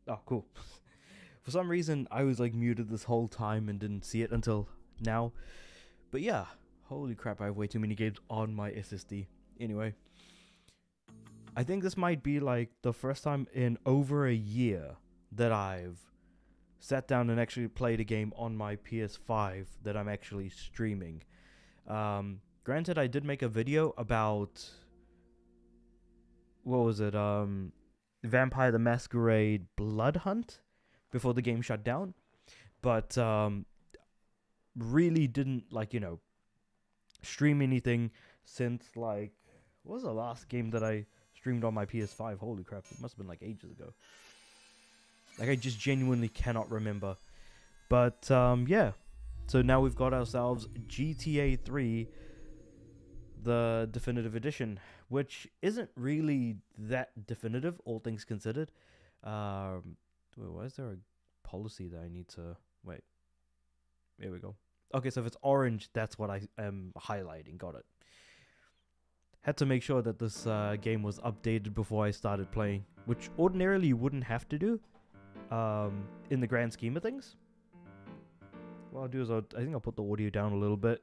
Oh, cool. For some reason, I was like muted this whole time and didn't see it until now. But yeah, holy crap, I have way too many games on my SSD. Anyway, I think this might be like the first time in over a year that I've sat down and actually played a game on my PS5 that I'm actually streaming. Granted, I did make a video about what was it? Vampire the Masquerade Blood Hunt before the game shut down, but really didn't stream anything since like what was the last game that I streamed on my PS5? Holy crap, it must have been like ages ago. Like I just genuinely cannot remember. But yeah. So now we've got ourselves GTA 3, the definitive edition, which isn't really that definitive, all things considered. Why is there a policy that I need to wait? Here we go. Okay, so if it's orange, that's what I am highlighting. Got it. Had to make sure that this game was updated before I started playing, which ordinarily you wouldn't have to do in the grand scheme of things. What I'll do is I think I'll put the audio down a little bit.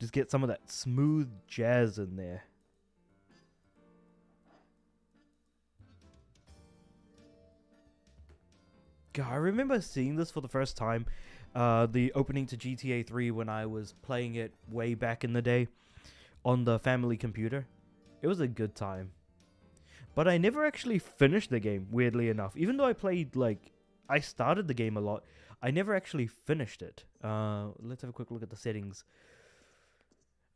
Just get some of that smooth jazz in there. God, I remember seeing this for the first time, the opening to GTA 3 when I was playing it way back in the day on the family computer. It was a good time. But I never actually finished the game, weirdly enough. Even though I started the game a lot, I never actually finished it. Let's have a quick look at the settings.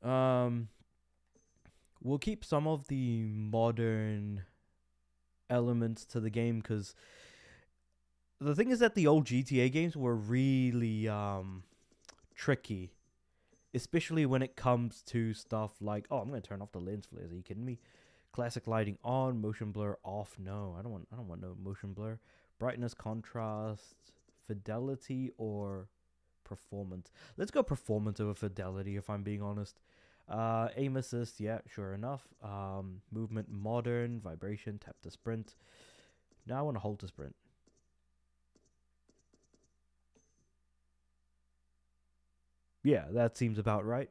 We'll keep some of the modern elements to the game because the thing is that the old GTA games were really tricky, especially when it comes to stuff like, oh, I'm gonna turn off the lens flares. Are you kidding me? Classic lighting on, motion blur off. No, I don't want no motion blur. Brightness, contrast, fidelity, or performance. Let's go performance over fidelity if I'm being honest. Aim assist, yeah, sure enough. Movement modern, vibration, tap to sprint. Now I want to hold to sprint. Yeah, that seems about right.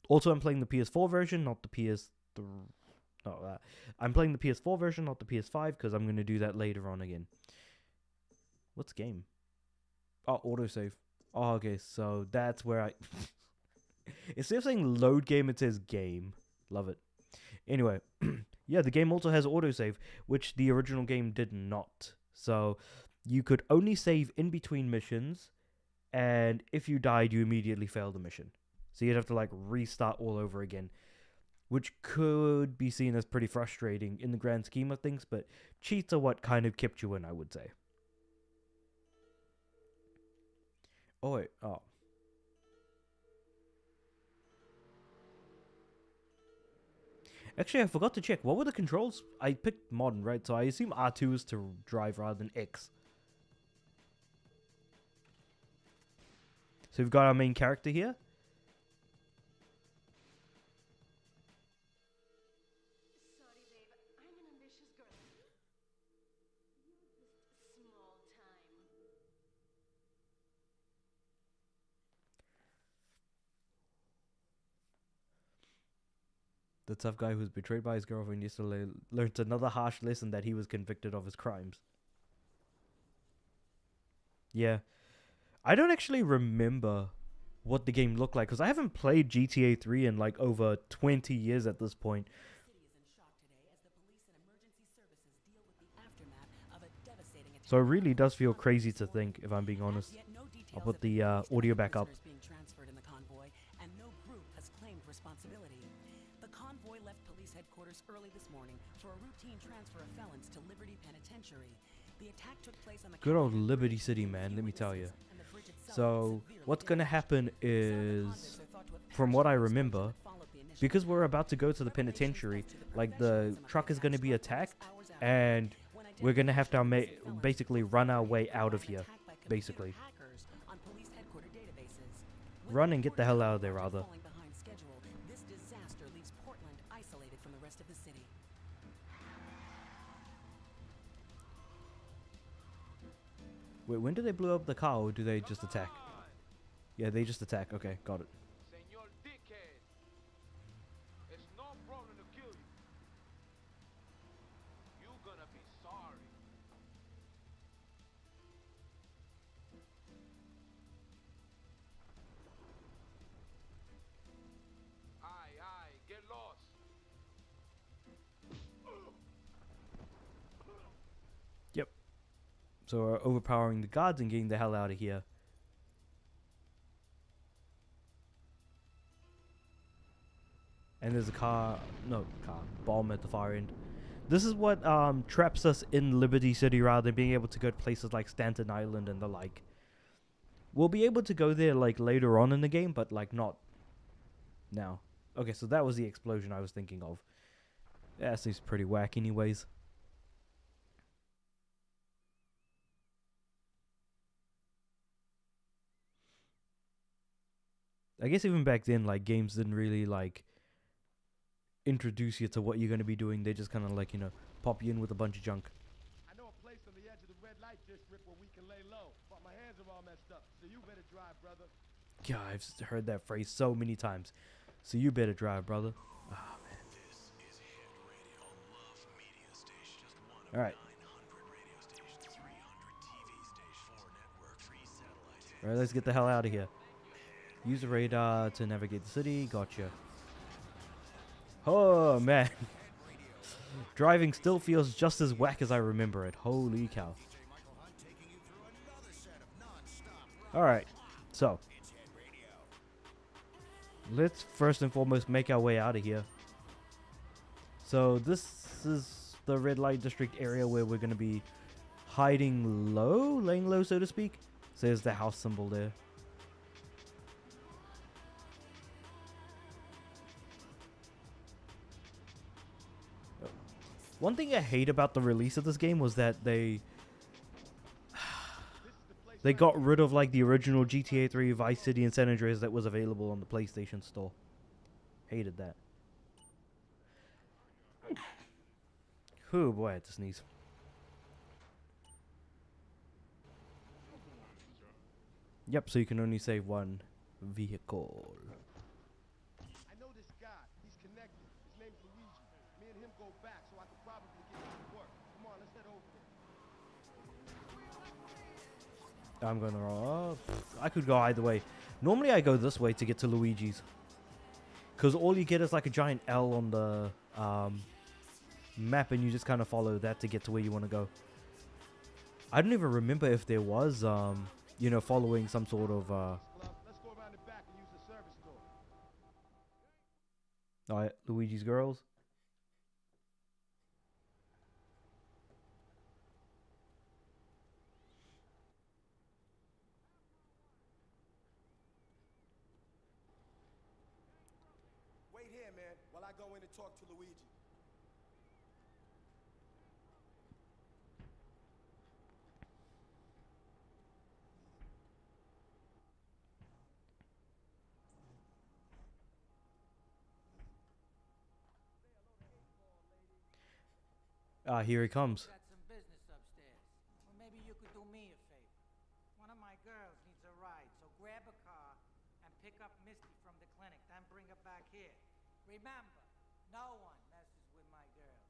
Also, I'm playing the PS4 version, not the PS3. No, I'm playing the PS4 version, not the PS5, because I'm going to do that later on again. What's game? Oh, autosave. Oh, okay, so that's where I... Instead of saying load game, it says game. Love it. Anyway, yeah, the game also has autosave, which the original game did not. So you could only save in between missions, and if you died, you immediately failed the mission. So you'd have to restart all over again, which could be seen as pretty frustrating in the grand scheme of things, but cheats are what kind of kept you in, I would say. Oh, wait. Oh. Actually, I forgot to check. What were the controls? I picked modern, right? So I assume R2 is to drive rather than X. So we've got our main character here. Sorry, babe. I'm an ambitious girl. You're just small time. The tough guy who's betrayed by his girlfriend yesterday learns another harsh lesson that he was convicted of his crimes. Yeah. I don't actually remember what the game looked like because I haven't played GTA 3 in over 20 years at this point. So it really does feel crazy to think, if I'm being honest. I'll put the audio back up. Being transferred in the convoy, and no group has claimed responsibility. The convoy left police headquarters early this morning for a routine transfer of felons to Liberty Penitentiary. The attack took place on the Good old Liberty City, man, let me tell you. So what's gonna happen is, from what I remember, because we're about to go to the penitentiary, the truck is gonna be attacked, and we're gonna have to basically run our way out of here, basically. Run and get the hell out of there, rather. Wait, when do they blow up the car, or do they just attack? Yeah, they just attack. Okay, got it. Senor Dickhead. It's no problem to kill you. You gonna be sorry. Aye, get lost. Yep. So we're overpowering the guards and getting the hell out of here. And there's a bomb at the far end. This is what traps us in Liberty City rather than being able to go to places like Stanton Island and the like. We'll be able to go there like later on in the game, but like not now. Okay, so that was the explosion I was thinking of. Yeah, that seems pretty whack anyways. I guess even back then, like, games didn't really like introduce you to what you're going to be doing. They just kind of like, you know, pop you in with a bunch of junk. I know a place on the edge of the red light district where we can lay low, but my hands are all messed up, so you better drive, brother. Yeah, I've heard that phrase so many times. So you better drive, brother. Oh, man. All right. All right, let's get the hell out of here. Use the radar to navigate the city. Gotcha. Oh, man. Driving still feels just as whack as I remember it. Holy cow. Alright, so. Let's first and foremost make our way out of here. So this is the red light district area where we're going to be hiding low, laying low, so to speak. So there's the house symbol there. One thing I hate about the release of this game was that they got rid of like the original GTA 3, Vice City, and San Andreas that was available on the PlayStation Store. Hated that. Oh boy, I had to sneeze. Yep, so you can only save one vehicle. I know this guy. He's connected. His name's Luigi. Me and him go back, so I could probably get him to work. Come on, let's head over there. I'm going the wrong. I could go either way. Normally I go this way to get to Luigi's, because all you get is like a giant L on the map, and you just kind of follow that to get to where you want to go. I don't even remember if there was you know, following some sort of Let's go around the back and use the service door. alright, Luigi's Girls. Wait here, man, while I go in and talk to Luigi. Here he comes. Got some business upstairs. Well, maybe you could do me a favor. One of my girls needs a ride, so grab a car and pick up Misty from the clinic, then bring her back here. Remember, no one messes with my girls.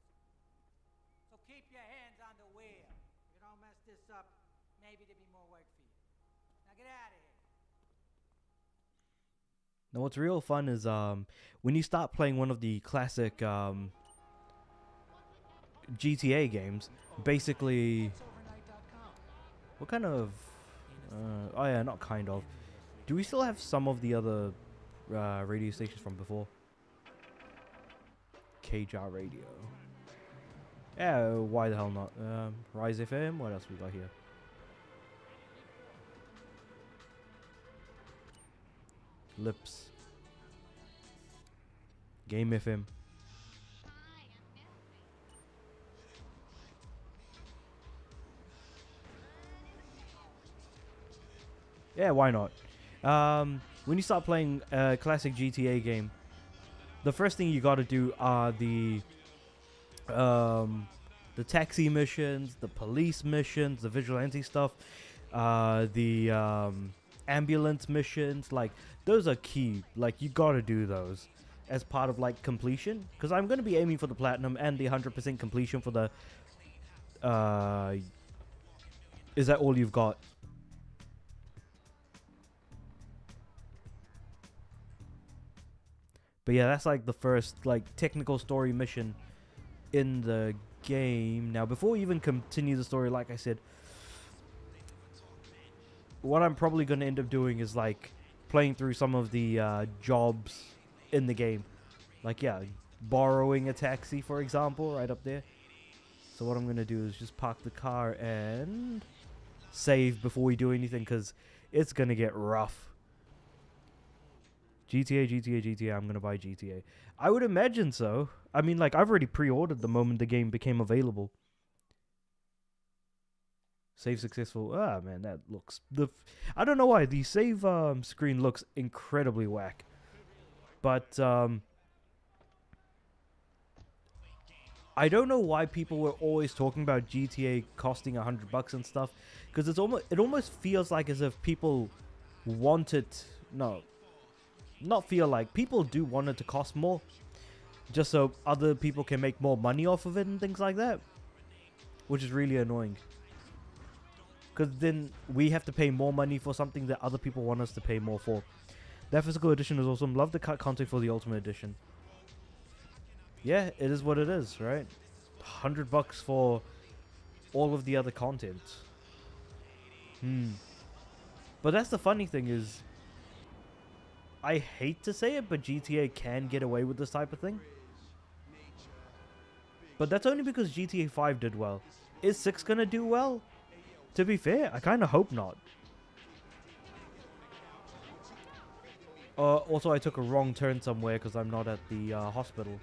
So keep your hands on the wheel. If you don't mess this up, maybe there'll be more work for you. Now get out of here. Now what's real fun is when you start playing one of the classic GTA games, basically, what kind of, oh yeah, not kind of, do we still have some of the other radio stations from before? KJAR Radio. Yeah, why the hell not? Rise FM, what else we got here? Lips. Game FM. Yeah, why not? When you start playing a classic GTA game, the first thing you gotta do are the taxi missions, the police missions, the vigilante stuff. the ambulance missions, like those are key. Like you gotta do those as part of like completion, because I'm gonna be aiming for the platinum and the 100% completion for the is that all you've got? But yeah, that's like the first like technical story mission in the game. Now, before we even continue the story, like I said, what I'm probably going to end up doing is like playing through some of the jobs in the game. Like, yeah, borrowing a taxi, for example, right up there. So what I'm going to do is just park the car and save before we do anything, because it's going to get rough. GTA, I'm going to buy GTA. I would imagine so. I mean, like, I've already pre-ordered the moment the game became available. Save successful. Ah, man, that looks... I don't know why. The save screen looks incredibly whack. But, I don't know why people were always talking about GTA costing $100 and stuff. Because it almost feels like as if people want it... No. Not feel like. People do want it to cost more. Just so other people can make more money off of it and things like that. Which is really annoying. Because then we have to pay more money for something that other people want us to pay more for. That physical edition is awesome. Love the cut content for the Ultimate Edition. Yeah, it is what it is, right? $100 for all of the other content. But that's the funny thing is, I hate to say it, but GTA can get away with this type of thing. But that's only because GTA 5 did well. Is 6 gonna do well? To be fair, I kind of hope not. Also, I took a wrong turn somewhere because I'm not at the hospital.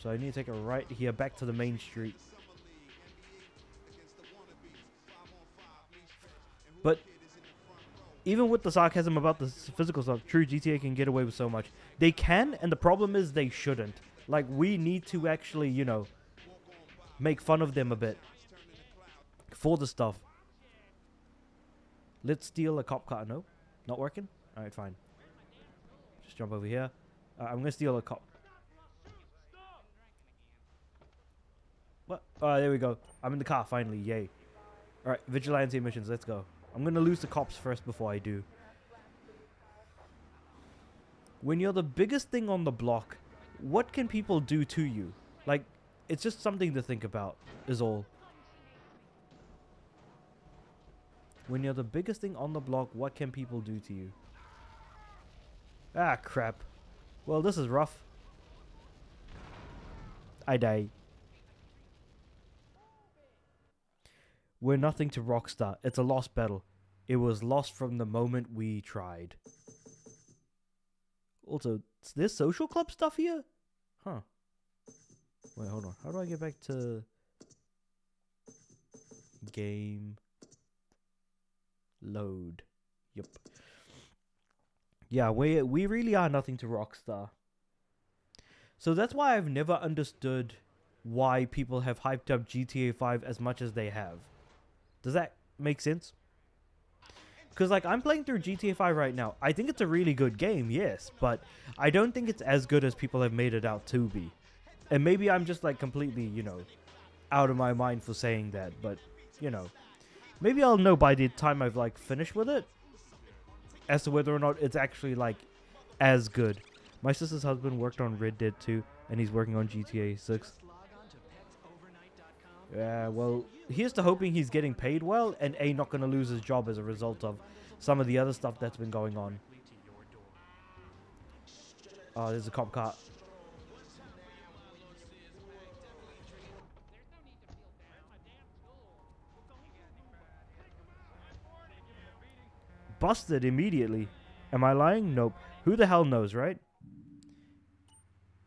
So I need to take a right here back to the main street. But even with the sarcasm about the physical stuff, true, GTA can get away with so much. They can, and the problem is they shouldn't. Like, we need to actually, you know, make fun of them a bit. For the stuff. Let's steal a cop car. No? Not working? Alright, fine. Just jump over here. I'm gonna steal a cop. What? There we go. I'm in the car, finally. Yay. Alright, vigilante missions. Let's go. I'm gonna lose the cops first before I do. When you're the biggest thing on the block, what can people do to you? Like, it's just something to think about, is all. When you're the biggest thing on the block, what can people do to you? Ah, crap. Well, this is rough. I die. We're nothing to Rockstar. It's a lost battle. It was lost from the moment we tried. Also, is there social club stuff here? Huh. Wait, hold on. How do I get back to... Game... Load. Yep. Yeah, we really are nothing to Rockstar. So that's why I've never understood why people have hyped up GTA 5 as much as they have. Does that make sense? Because, like, I'm playing through GTA 5 right now. I think it's a really good game, yes. But I don't think it's as good as people have made it out to be. And maybe I'm just, like, completely, you know, out of my mind for saying that. But, you know, maybe I'll know by the time I've, like, finished with it. As to whether or not it's actually, like, as good. My sister's husband worked on Red Dead 2. And he's working on GTA 6. Yeah, well, here's to hoping he's getting paid well and A, not going to lose his job as a result of some of the other stuff that's been going on. Oh, there's a cop car. Busted immediately. Am I lying? Nope. Who the hell knows, right?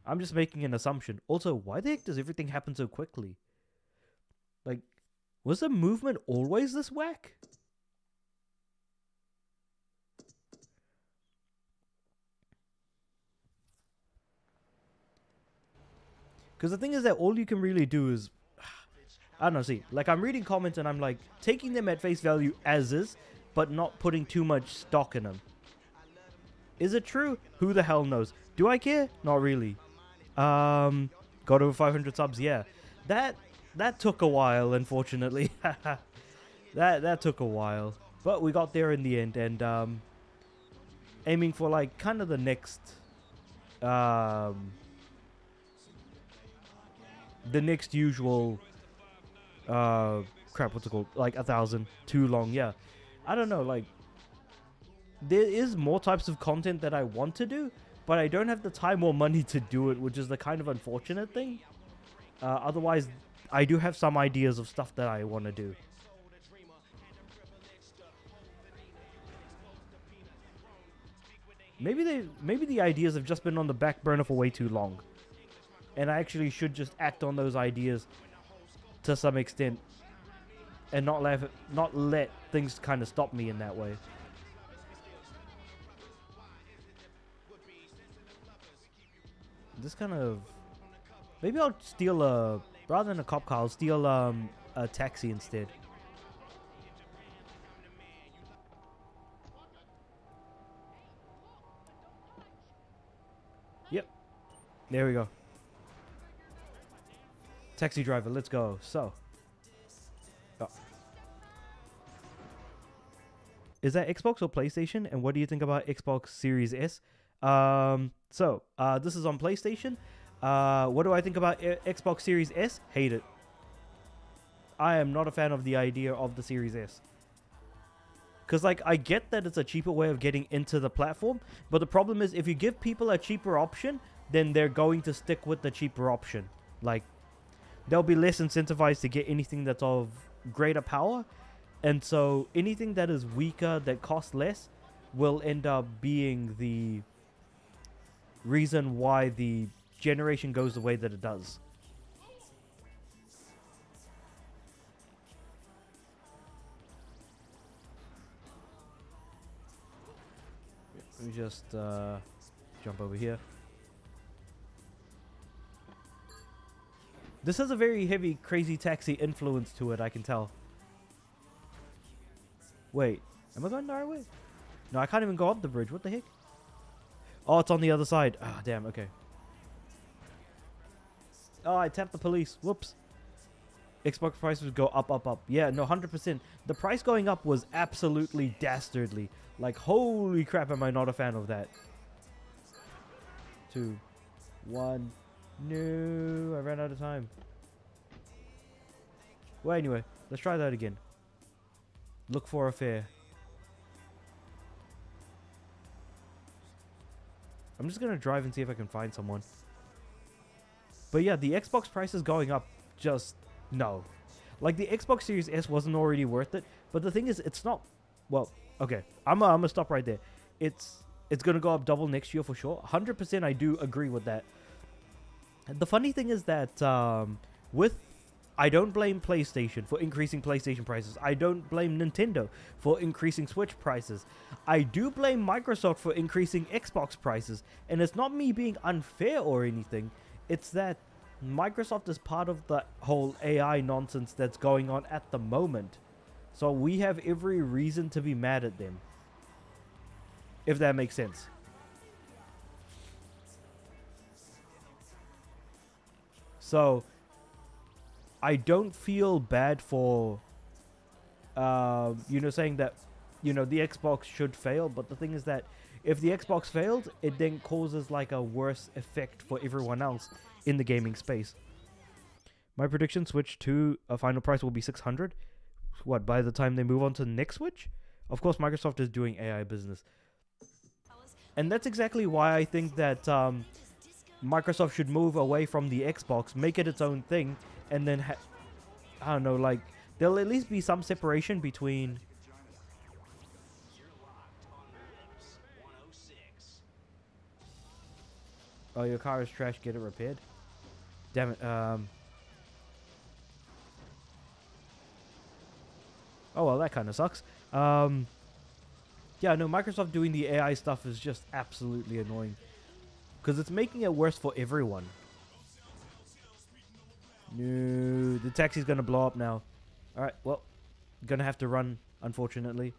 I'm just making an assumption. Also, why the heck does everything happen so quickly? Like, was the movement always this whack? Because the thing is that all you can really do is... I don't know, see, like I'm reading comments and I'm like taking them at face value as is, but not putting too much stock in them. Is it true? Who the hell knows? Do I care? Not really. Got over 500 subs, yeah. That took a while, unfortunately. that took a while. But we got there in the end, and aiming for like kind of the next the next usual crap, what's it called? Like 1,000. Too long, yeah. I don't know, like there is more types of content that I want to do, but I don't have the time or money to do it, which is the kind of unfortunate thing. Otherwise, I do have some ideas of stuff that I want to do. Maybe the ideas have just been on the back burner for way too long, and I actually should just act on those ideas to some extent, and not let things kind of stop me in that way. This kind of... Maybe I'll steal a... Rather than a cop car, I'll steal a taxi instead. Yep. There we go. Taxi driver, let's go. So. Oh. Is that Xbox or PlayStation? And what do you think about Xbox Series S? This is on PlayStation. What do I think about Xbox Series S? Hate it. I am not a fan of the idea of the Series S. Because, like, I get that it's a cheaper way of getting into the platform, but the problem is if you give people a cheaper option, then they're going to stick with the cheaper option. Like, they'll be less incentivized to get anything that's of greater power, and so anything that is weaker, that costs less, will end up being the reason why the generation goes the way that it does. Let me just jump over here. This has a very heavy Crazy Taxi influence to it, I can tell. Wait, am I going the right way? No, I can't even go up the bridge. What the heck? Oh, it's on the other side. Ah, damn, okay. Oh, I tapped the police. Whoops. Xbox prices go up, up, up. Yeah, no, 100%. The price going up was absolutely dastardly. Like, holy crap, am I not a fan of that. 2, 1. No, I ran out of time. Well, anyway, let's try that again. Look for a fare. I'm just going to drive and see if I can find someone. But yeah, the Xbox price is going up. Just, no. Like, the Xbox Series S wasn't already worth it. But the thing is, it's not... Well, okay. I'm gonna stop right there. It's going to go up double next year for sure. 100% I do agree with that. The funny thing is that I don't blame PlayStation for increasing PlayStation prices. I don't blame Nintendo for increasing Switch prices. I do blame Microsoft for increasing Xbox prices. And it's not me being unfair or anything. It's that Microsoft is part of the whole AI nonsense that's going on at the moment. So we have every reason to be mad at them. If that makes sense. So, I don't feel bad for, saying that, the Xbox should fail. But the thing is that if the Xbox failed, it then causes like a worse effect for everyone else in the gaming space. My prediction, Switch 2 final price will be 600. What, by the time they move on to the next Switch? Of course, Microsoft is doing AI business. And that's exactly why I think that Microsoft should move away from the Xbox, make it its own thing, and then, I don't know, like, there'll at least be some separation between... Oh, your car is trash, get it repaired? Damn it, Oh, well, that kind of sucks. Yeah, no, Microsoft doing the AI stuff is just absolutely annoying. Because it's making it worse for everyone. No, the taxi's gonna blow up now. Alright, well, gonna have to run, unfortunately.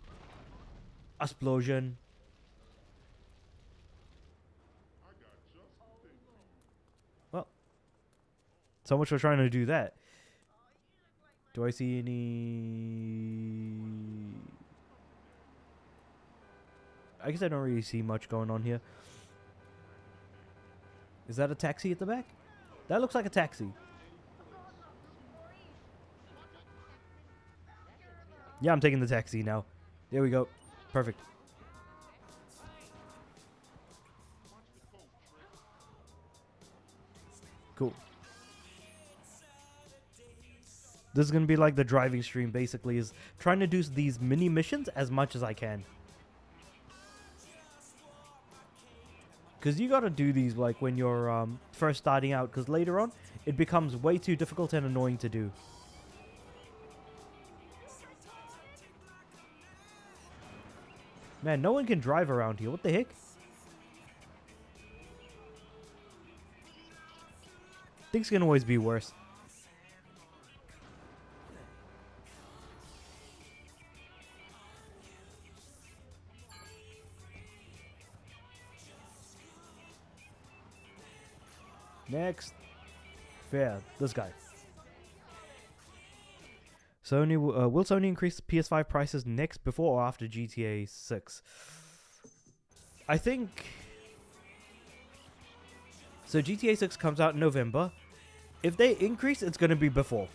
Explosion. Well, so much for trying to do that. Do I see any... I guess I don't really see much going on here. Is that a taxi at the back? That looks like a taxi. Yeah, I'm taking the taxi now. There we go. Perfect. Cool. This is going to be like the driving stream, basically, is trying to do these mini missions as much as I can. Because you got to do these like when you're first starting out, because later on it becomes way too difficult and annoying to do. Man, no one can drive around here. What the heck? Things can always be worse. Next. Fair. This guy. Sony will Sony increase PS5 prices next, before or after GTA 6? I think... So GTA 6 comes out in November. If they increase, it's going to be before.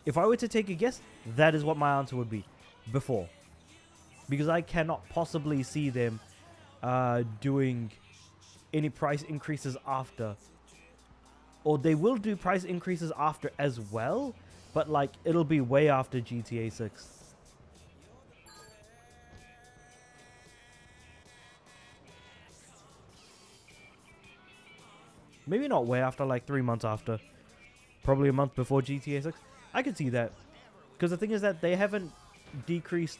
If I were to take a guess, that is what my answer would be. Before. Because I cannot possibly see them doing any price increases after. Or they will do price increases after as well, but like it'll be way after GTA 6. Maybe not way after, like 3 months after. Probably a month before GTA 6. I could see that. Because the thing is that they haven't decreased...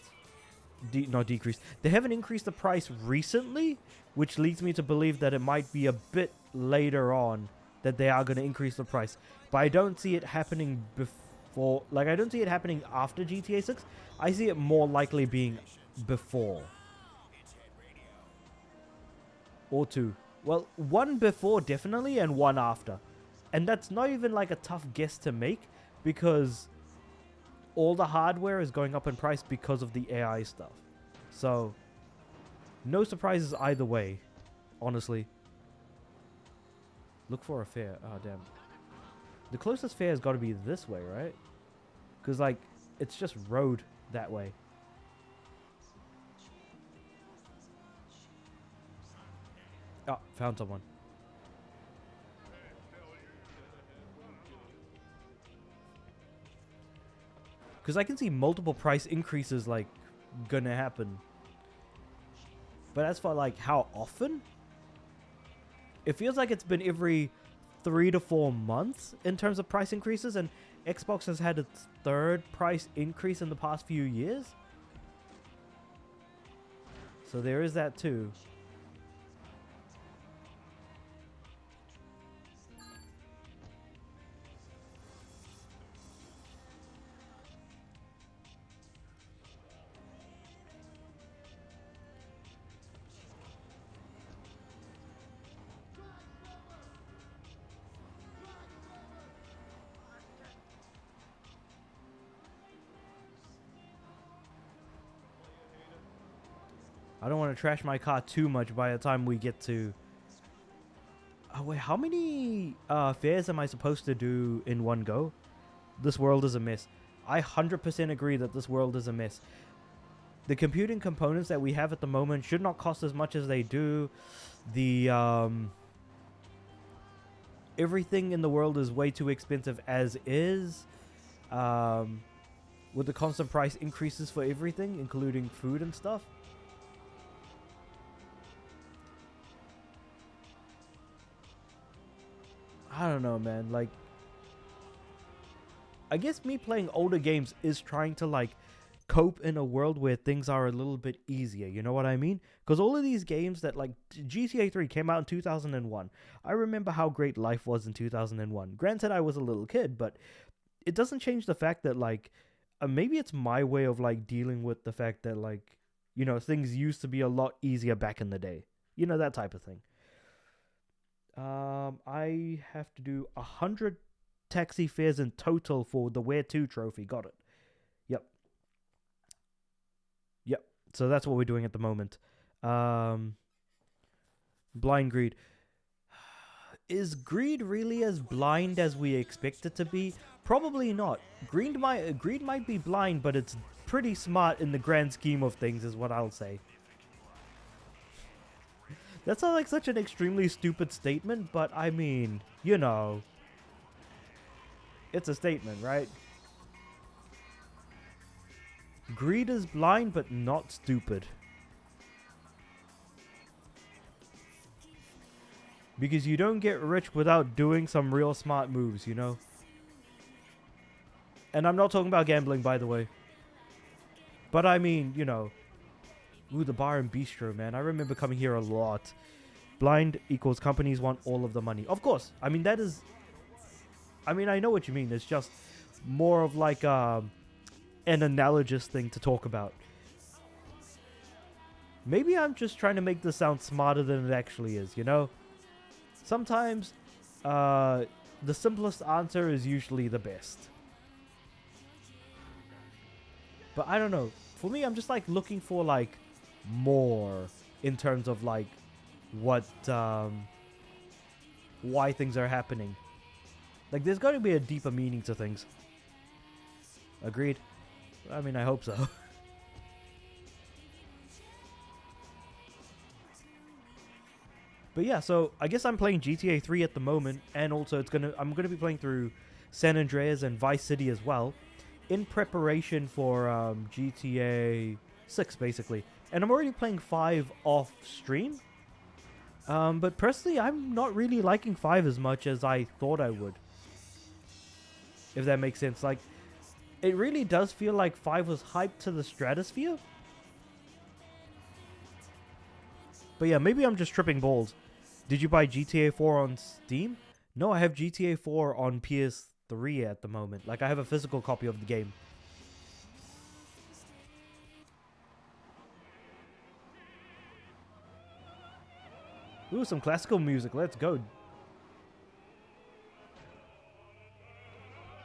not decreased. They haven't increased the price recently, which leads me to believe that it might be a bit later on that they are going to increase the price. But I don't see it happening before... Like, I don't see it happening after GTA 6. I see it more likely being before. Or two. Well, one before definitely, and one after. And that's not even like a tough guess to make, because all the hardware is going up in price because of the AI stuff. So, no surprises either way, honestly. Look for a fair. Oh, damn. The closest fair has got to be this way, right? Because, like, it's just road that way. Oh, found someone. Because I can see multiple price increases, like, gonna happen. But as for, like, how often? It feels like it's been every 3 to 4 months in terms of price increases, and Xbox has had its third price increase in the past few years. So there is that too. I don't want to trash my car too much by the time we get to... Oh, wait, how many fairs am I supposed to do in one go? This world is a mess. I 100% agree that this world is a mess. The computing components that we have at the moment should not cost as much as they do. The, everything in the world is way too expensive as is. With the constant price increases for everything, including food and stuff. I don't know, man. Like, I guess me playing older games is trying to, like, cope in a world where things are a little bit easier. You know what I mean? Because all of these games that, like, GTA 3 came out in 2001. I remember how great life was in 2001. Granted, I was a little kid, but it doesn't change the fact that, like, maybe it's my way of, like, dealing with the fact that, like, you know, things used to be a lot easier back in the day. You know, that type of thing. I have to do 100 taxi fares in total for the Where To trophy. Got it. Yep. So that's what we're doing at the moment. Blind greed. Is greed really as blind as we expect it to be? Probably not. Greed might be blind, but it's pretty smart in the grand scheme of things, is what I'll say. That sounds like such an extremely stupid statement, but I mean, you know, it's a statement, right? Greed is blind, but not stupid. Because you don't get rich without doing some real smart moves, you know? And I'm not talking about gambling, by the way. But I mean, you know. Ooh, the bar and bistro, man. I remember coming here a lot. Blind equals companies want all of the money. Of course. I mean, that is... I mean, I know what you mean. It's just more of like an analogous thing to talk about. Maybe I'm just trying to make this sound smarter than it actually is, you know? Sometimes the simplest answer is usually the best. But I don't know. For me, I'm just like looking for like more in terms of like what why things are happening. Like there's got to be a deeper meaning to things. Agreed? I mean, I hope so. But yeah, so I guess I'm playing GTA 3 at the moment, and also I'm gonna be playing through San Andreas and Vice City as well, in preparation for GTA 6 basically. And I'm already playing 5 off stream. But personally, I'm not really liking 5 as much as I thought I would. If that makes sense. Like, it really does feel like 5 was hyped to the stratosphere. But yeah, maybe I'm just tripping balls. Did you buy GTA 4 on Steam? No, I have GTA 4 on PS3 at the moment. Like, I have a physical copy of the game. Ooh, some classical music. Let's go.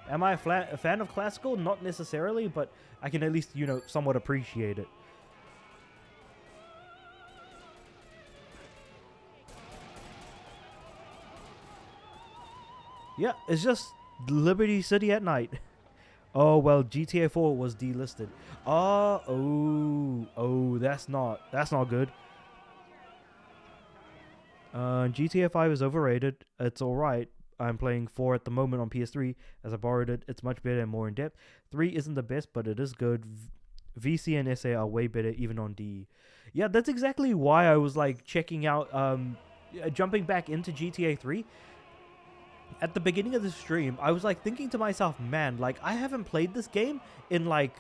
Am I a fan of classical? Not necessarily, but I can at least, you know, somewhat appreciate it. Yeah, it's just Liberty City at night. Oh, well, GTA 4 was delisted. Oh, that's not good. GTA 5 is overrated. It's alright. I'm playing 4 at the moment on PS3 as I borrowed it. It's much better and more in depth. 3 isn't the best, but it is good. VC and SA are way better even on DE. Yeah, that's exactly why I was like checking out, jumping back into GTA 3. At the beginning of the stream, I was like thinking to myself, man, like I haven't played this game in like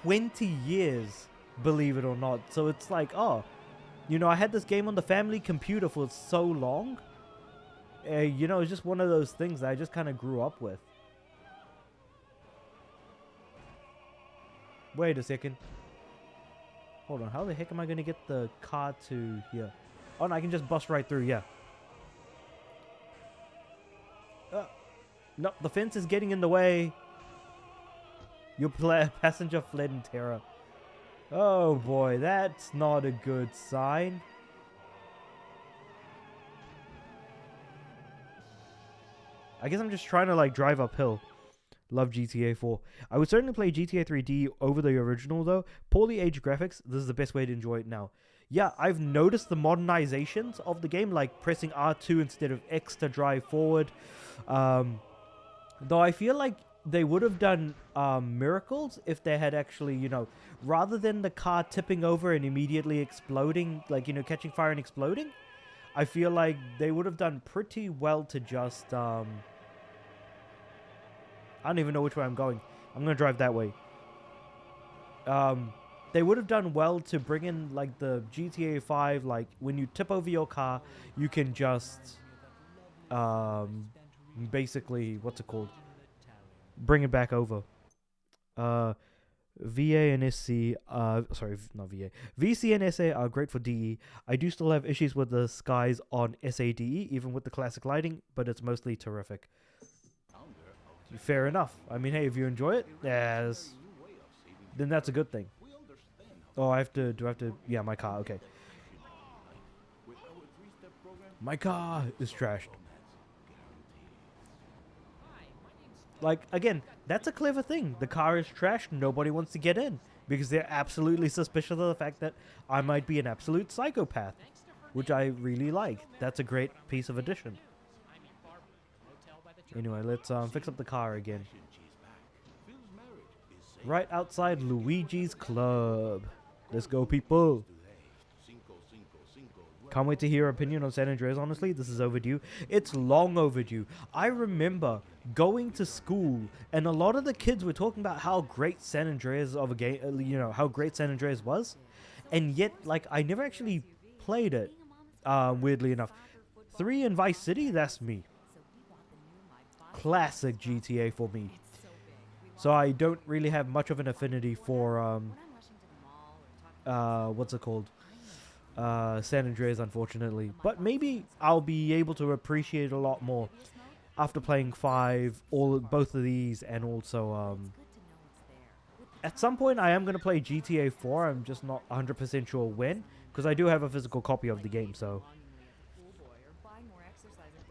20 years, believe it or not. So it's like, oh, you know, I had this game on the family computer for so long. You know, it's just one of those things that I just kind of grew up with. Wait a second. Hold on, how the heck am I going to get the car to here? Oh, no, I can just bust right through, yeah. No, the fence is getting in the way. Your passenger fled in terror. Oh boy, that's not a good sign. I guess I'm just trying to like drive uphill. Love GTA 4. I would certainly play GTA 3D over the original though. Poorly aged graphics, this is the best way to enjoy it now. Yeah, I've noticed the modernizations of the game, like pressing R2 instead of X to drive forward. Though I feel like they would have done miracles if they had actually, you know, rather than the car tipping over and immediately exploding, like, you know, catching fire and exploding, I feel like they would have done pretty well to just, I don't even know which way I'm going. I'm going to drive that way. They would have done well to bring in like the GTA 5, like when you tip over your car, you can just basically, what's it called? Bring it back over. VA and SC, sorry, not VA. VC and SA are great for DE. I do still have issues with the skies on SADE, even with the classic lighting, but it's mostly terrific. Fair enough. I mean, hey, if you enjoy it, yes, then that's a good thing. Oh, I have to, do I have to, yeah, my car, okay. My car is trashed. Like, again, that's a clever thing. The car is trashed, nobody wants to get in. Because they're absolutely suspicious of the fact that I might be an absolute psychopath. Which I really like. That's a great piece of addition. Anyway, let's fix up the car again. Right outside Luigi's Club. Let's go, people. Can't wait to hear your opinion on San Andreas, honestly. This is overdue. It's long overdue. I remember going to school, and a lot of the kids were talking about how great San Andreas of a game, you know, how great San Andreas was. And yet, like, I never actually played it, weirdly enough. 3 in Vice City, that's me. Classic GTA for me. So I don't really have much of an affinity for, what's it called? San Andreas, unfortunately. But maybe I'll be able to appreciate it a lot more after playing 5, both of these, and also, at some point I am going to play GTA 4. I'm just not 100% sure when, because I do have a physical copy of the game, so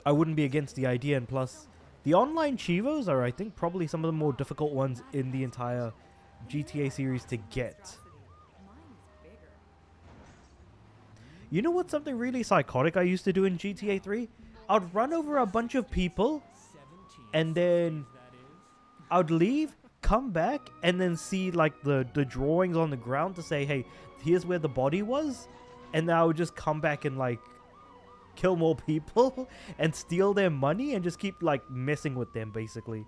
I wouldn't be against the idea. And plus, the online Chivos are, I think, probably some of the more difficult ones in the entire GTA series to get. You know what's something really psychotic I used to do in GTA 3? I'd run over a bunch of people, and then I'd leave, come back, and then see like the drawings on the ground to say, hey, here's where the body was, and then I would just come back and like kill more people and steal their money and just keep like messing with them, basically.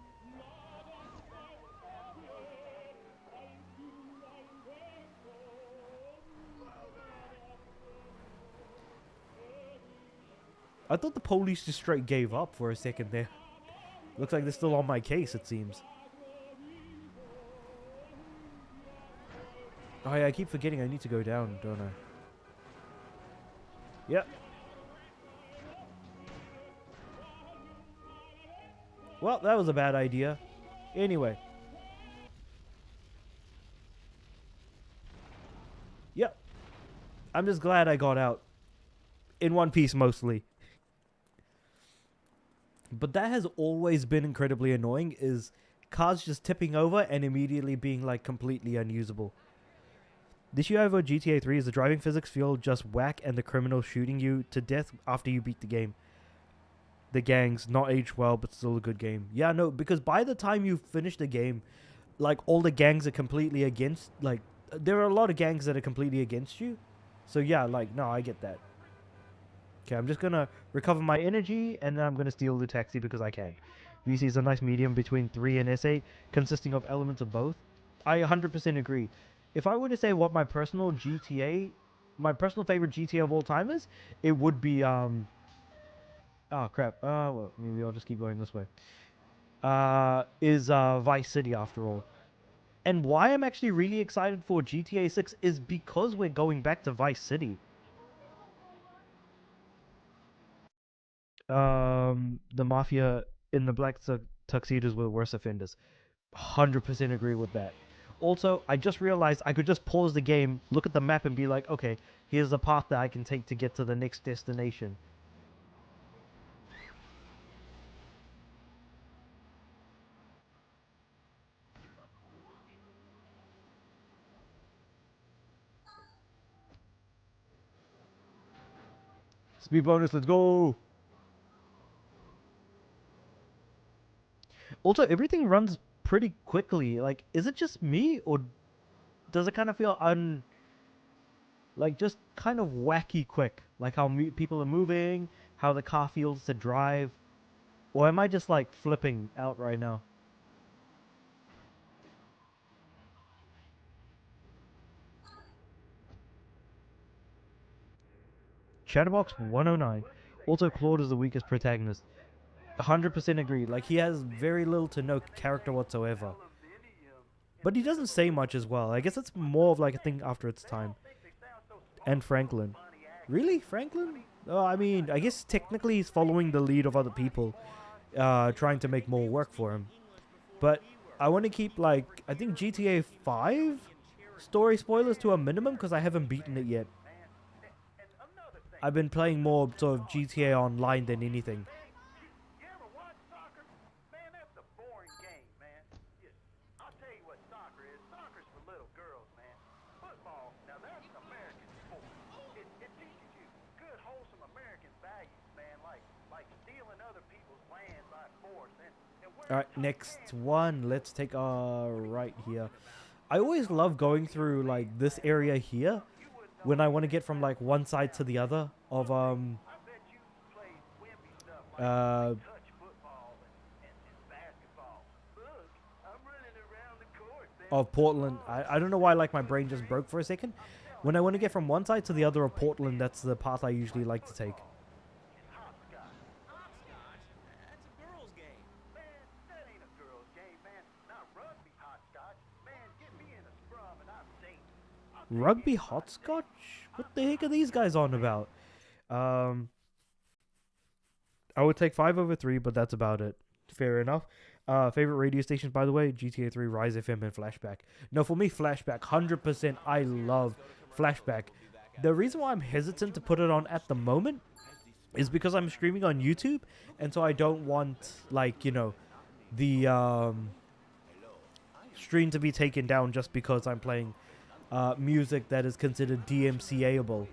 I thought the police just straight gave up for a second there. Looks like they're still on my case, it seems. Oh yeah, I keep forgetting I need to go down, don't I? Yep. Well, that was a bad idea. Anyway. Yep. I'm just glad I got out. In one piece, mostly. But that has always been incredibly annoying, is cars just tipping over and immediately being like completely unusable. The issue over GTA 3 is the driving physics feel just whack and the criminals shooting you to death after you beat the game. The gangs, not aged well, but still a good game. Yeah, no, because by the time you finish the game, like all the gangs are completely against, like, there are a lot of gangs that are completely against you. So yeah, like, no, I get that. Okay, I'm just gonna recover my energy, and then I'm gonna steal the taxi because I can. VC is a nice medium between 3 and SA, consisting of elements of both. I 100% agree. If I were to say what my personal favorite GTA of all time is, it would be, oh crap, well, maybe I'll just keep going this way. Vice City after all. And why I'm actually really excited for GTA 6 is because we're going back to Vice City. The mafia in the black tuxedos were the worst offenders. 100% agree with that. Also, I just realized I could just pause the game, look at the map, and be like, okay, here's the path that I can take to get to the next destination. Speed bonus, let's go! Also, everything runs pretty quickly. Like, is it just me, or does it kind of feel like, just kind of wacky quick? Like how people are moving, how the car feels to drive? Or am I just, like, flipping out right now? Chatterbox 109. Also, Claude is the weakest protagonist. 100% agree. Like, he has very little to no character whatsoever. But he doesn't say much as well. I guess it's more of like a thing after its time. And Franklin. Really? Franklin? Oh, I mean, I guess technically he's following the lead of other people. Trying to make more work for him. But I want to keep, like, I think GTA 5 story spoilers to a minimum because I haven't beaten it yet. I've been playing more sort of GTA Online than anything. You ever watch soccer? Man, that's a boring game, man. I'll tell you what soccer is. Soccer's for little girls, man. Football, now that's American sport. It teaches you good, wholesome American values, man, like stealing other people's land by force. Alright, next one. Let's take our right here. I always love going through, like, this area here when I want to get from, like, one side to the other of, of Portland. I don't know why, like, my brain just broke for a second. When I want to get from one side to the other of Portland, that's the path I usually like to take. Rugby hopscotch? What the heck are these guys on about? I would take 5 over 3, but that's about it. Fair enough. Favorite radio stations, by the way, GTA 3, Rise FM, and Flashback. No, for me, Flashback, 100%. I love Flashback. The reason why I'm hesitant to put it on at the moment is because I'm streaming on YouTube, and so I don't want, like, you know, the stream to be taken down just because I'm playing music that is considered DMCA-able.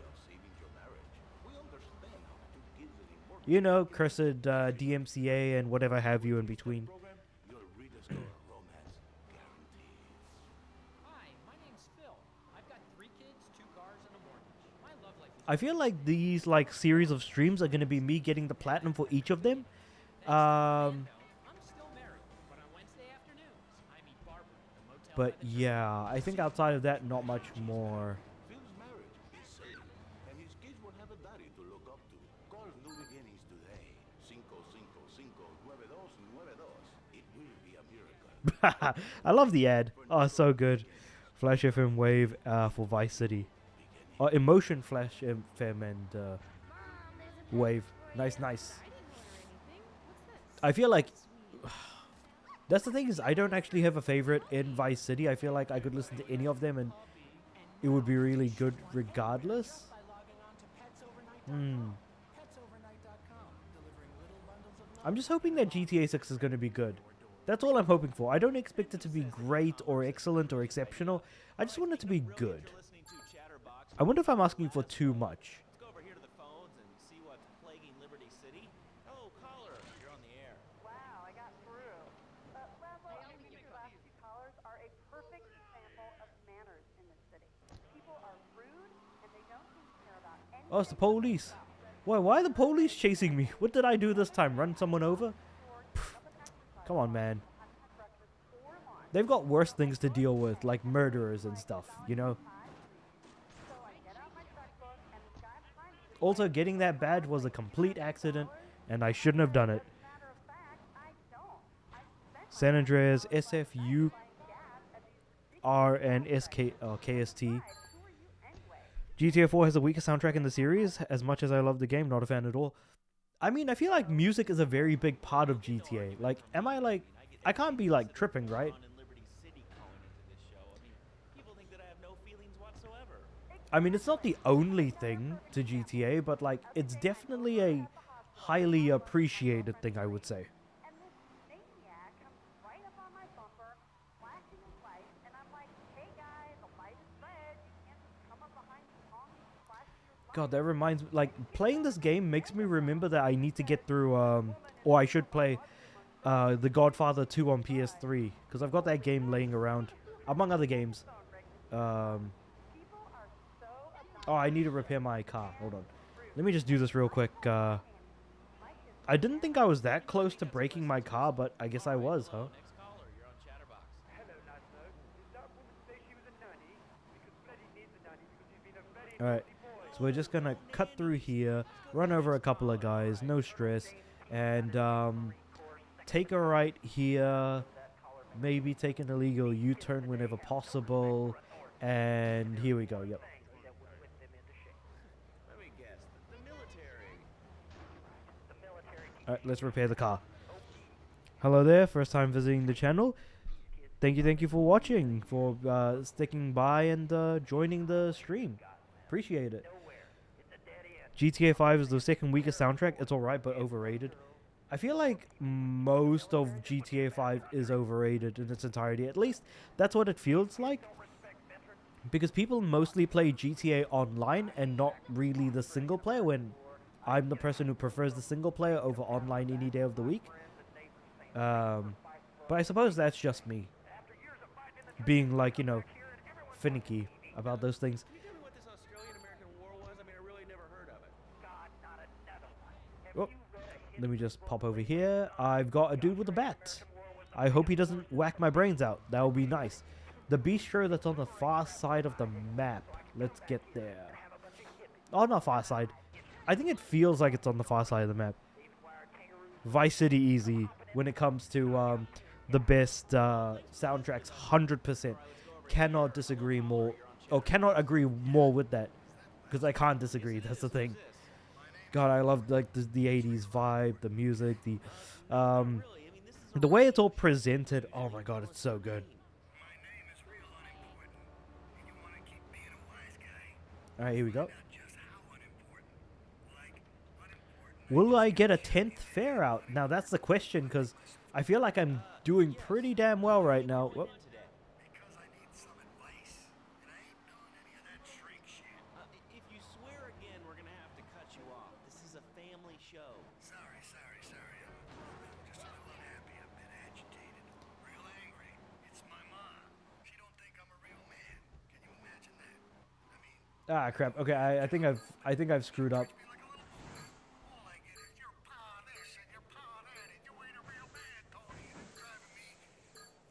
You know, cursed DMCA and whatever have you in between. Hi, my name's Phil. I've got 3 kids, 2 cars, and a mortgage. My love life is I feel like these, like, series of streams are going to be me getting the platinum for each of them. I'm still married, but on Wednesday afternoons, I meet Barbara at the motel. But yeah, I think outside of that, not much more. Phil's marriage is safe, and his kids will have a daddy to look up to. Call New Beginnings today. 555-992. It will be a miracle. I love the ad. Oh, so good. Flash FM Wave for Vice City. Emotion Flash FM and Wave. Nice, nice. I feel like that's the thing is I don't actually have a favorite in Vice City. I feel like I could listen to any of them and it would be really good regardless. I'm just hoping that GTA 6 is going to be good. That's all I'm hoping for. I don't expect it to be great or excellent or exceptional. I just want it to be good. I wonder if I'm asking for too much. Let's go over here to the phones and see what's plaguing Liberty City. Oh, caller, you're on the air. Wow, I got through. Laszlo, I think your last 2 callers are a perfect example of manners in this city. People are rude, and they don't seem to care about anything. Oh, it's the police. Why are the police chasing me? What did I do this time? Run someone over? Pff, come on, man. They've got worse things to deal with, like murderers and stuff, you know? Also, getting that badge was a complete accident, and I shouldn't have done it. San Andreas, SFU, R, and KST. GTA 4 has the weakest soundtrack in the series. As much as I love the game, not a fan at all. I mean, I feel like music is a very big part of GTA. Like, am I like... I can't be, like, tripping, right? I mean, it's not the only thing to GTA, but, like, it's definitely a highly appreciated thing, I would say. And this maniac comes right up on my bumper, flashing his lights, and I'm like, hey guys, the light is red. You can't just come up behind me, honking, flashing your lights. God, that reminds me, like, playing this game makes me remember that I need to get through, or I should play, The Godfather 2 on PS3, because I've got that game laying around, among other games. Oh, I need to repair my car. Hold on. Let me just do this real quick. I didn't think I was that close to breaking my car, but I guess I was, huh? Alright. So we're just gonna cut through here, run over a couple of guys, no stress, and take a right here, maybe take an illegal U-turn whenever possible, and here we go. Yep. Let me guess. The military. All right, let's repair the car. Hello there, first time visiting the channel. Thank you for watching, for sticking by and joining the stream. Appreciate it. GTA 5 is the second weakest soundtrack. It's alright, but overrated. I feel like most of GTA 5 is overrated in its entirety. At least, that's what it feels like. Because people mostly play GTA online and not really the single player, when I'm the person who prefers the single player over online any day of the week. But I suppose that's just me. Being like, you know, finicky about those things. Oh, let me just pop over here. I've got a dude with a bat. I hope he doesn't whack my brains out. That would be nice. The bistro that's on the far side of the map. Let's get there. Oh, not far side. I think it feels like it's on the far side of the map. Vice City easy when it comes to the best soundtracks. 100%. Cannot disagree more. Or cannot agree more with that. Because I can't disagree. That's the thing. God, I love like the 80s vibe, the music, the way it's all presented. Oh my god, it's so good. Alright, here we go. Will I get a 10th fare out? Now that's the question, because I feel like I'm doing pretty damn well right now. Whoop. Ah, crap. Okay, I think I've screwed up.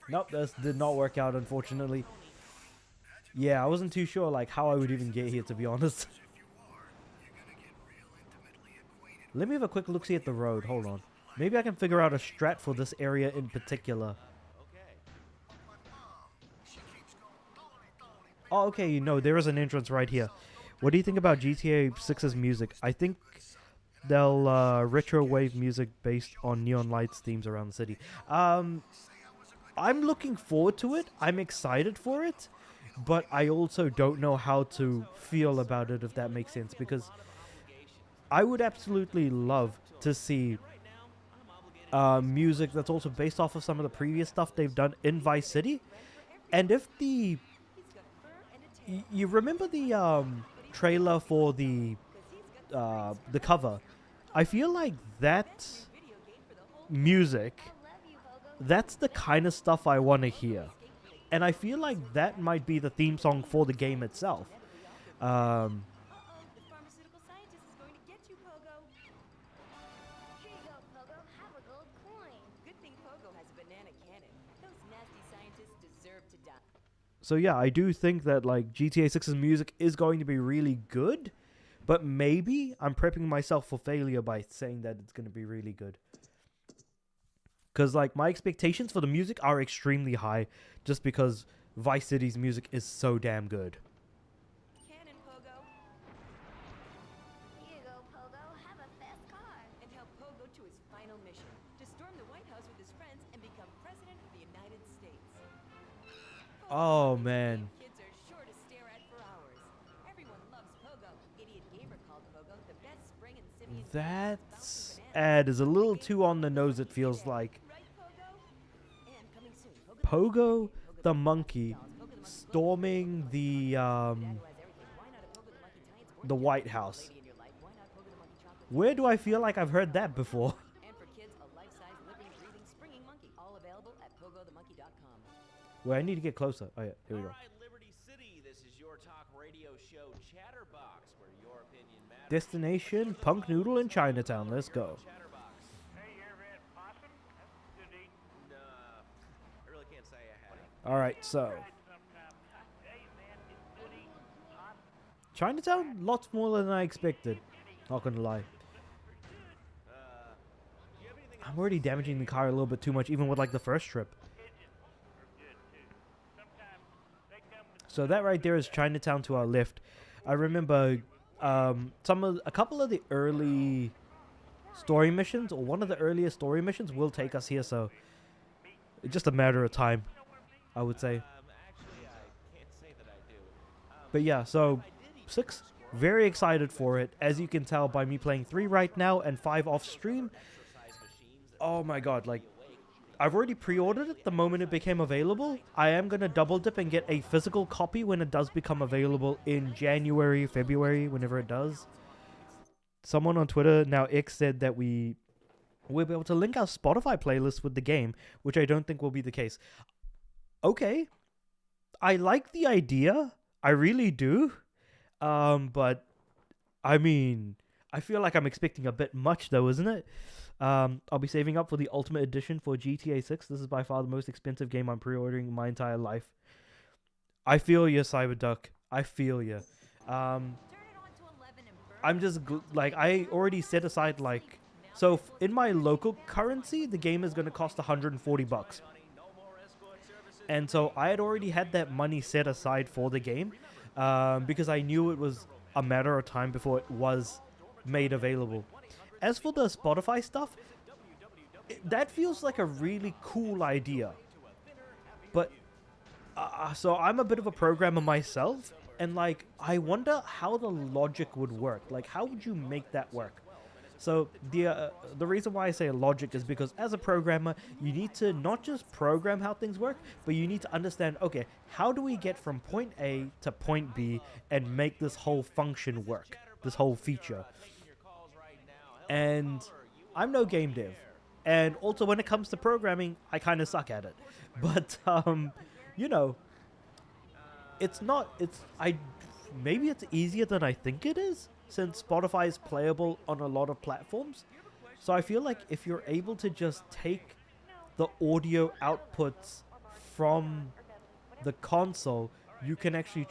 Nope, this did not work out, unfortunately. Yeah, I wasn't too sure like how I would even get here, to be honest. Let me have a quick look-see at the road. Hold on. Maybe I can figure out a strat for this area in particular. Oh, okay, you know, there is an entrance right here. What do you think about GTA 6's music? I think they'll retro wave music based on neon lights themes around the city. I'm looking forward to it. I'm excited for it. But I also don't know how to feel about it, if that makes sense. Because I would absolutely love to see music that's also based off of some of the previous stuff they've done in Vice City. And if the... You remember the trailer for the cover? I feel like that music, that's the kind of stuff I want to hear. And I feel like that might be the theme song for the game itself. So yeah, I do think that like GTA 6's music is going to be really good, but maybe I'm prepping myself for failure by saying that it's going to be really good. Because like my expectations for the music are extremely high, just because Vice City's music is so damn good. Cannon, Pogo. Here you go, Pogo. Have a fast car. And help Pogo to his final mission, to storm the White House with his friends and become president of the United States. Oh man. Kids are sure to stare at for hours. Everyone loves Pogo. Idiot Gamer called Pogo the best spring and Simeon. That ad is a little too on the nose, it feels like. Pogo the monkey storming the White House. Where do I feel like I've heard that before? And for kids, a life-size, living, breathing, springing monkey, all available at pogothemonkey.com. Wait, I need to get closer. Oh yeah, here we go. Alright, Liberty City, this is your talk radio show Chatterbox, where your opinion matters. Destination Punk Noodle in Chinatown. Let's go. Hey, you ever had possum? That's good eating. Nah, I really can't say I had it. All right, so Hey, man, it's good eating possum. Chinatown, lots smaller than I expected. Not gonna lie. I'm already damaging the car a little bit too much, even with like the first trip. So that right there is Chinatown to our left. I remember a couple of the early story missions, or one of the earliest story missions, will take us here. So it's just a matter of time, I would say. But yeah, so 6, very excited for it. As you can tell by me playing 3 right now and 5 off stream. Oh my god, like, I've already pre-ordered it the moment it became available. I am going to double dip and get a physical copy when it does become available in January, February, whenever it does. Someone on Twitter, now X, said that we'll be able to link our Spotify playlist with the game, which I don't think will be the case. Okay. I like the idea. I really do. But, I mean, I feel like I'm expecting a bit much though, isn't it? I'll be saving up for the Ultimate Edition for GTA 6. This is by far the most expensive game I'm pre-ordering in my entire life. I feel you, Cyberduck. I feel you. I'm just, like, I already set aside, like... So, in my local currency, the game is going to cost $140. And so, I had already had that money set aside for the game. Because I knew it was a matter of time before it was made available. As for the Spotify stuff, that feels like a really cool idea. But, so I'm a bit of a programmer myself, and like, I wonder how the logic would work. Like, how would you make that work? So, the reason why I say logic is because as a programmer, you need to not just program how things work, but you need to understand, okay, how do we get from point A to point B and make this whole function work? This whole feature. And I'm no game dev. And also when it comes to programming, I kind of suck at it. But, you know, maybe it's easier than I think it is, since Spotify is playable on a lot of platforms. So I feel like if you're able to just take the audio outputs from the console, you can actually,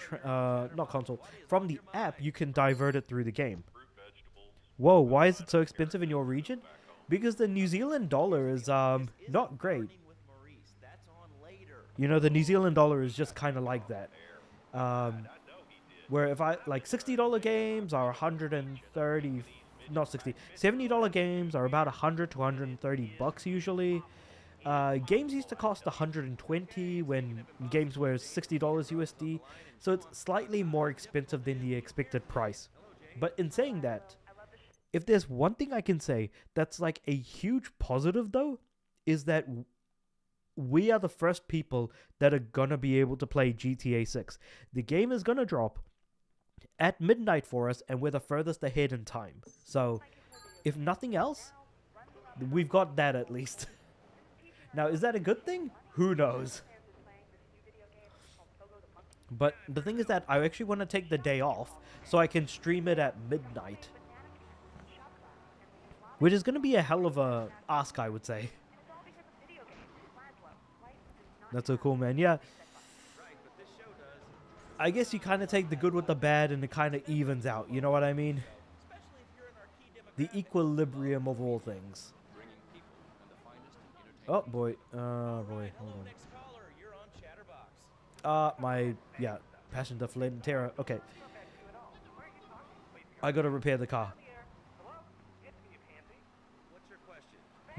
from the app, you can divert it through the game. Whoa, why is it so expensive in your region? Because the New Zealand dollar is not great. You know, the New Zealand dollar is just kind of like that. Where if like $60 games are $70 games are about $100 to $130 usually. Games used to cost $120 when games were $60 USD. So it's slightly more expensive than the expected price. But in saying that, if there's one thing I can say that's like a huge positive though, is that we are the first people that are gonna be able to play GTA 6. The game is gonna drop at midnight for us, and we're the furthest ahead in time. So, if nothing else, we've got that at least. Now, is that a good thing? Who knows? But the thing is that I actually want to take the day off so I can stream it at midnight. Which is going to be a hell of a ask, I would say. That's so cool, man. Yeah. I guess you kind of take the good with the bad and it kind of evens out. You know what I mean? The equilibrium of all things. Oh, boy. Hold on. Passion deflated terror. Okay. I gotta repair the car.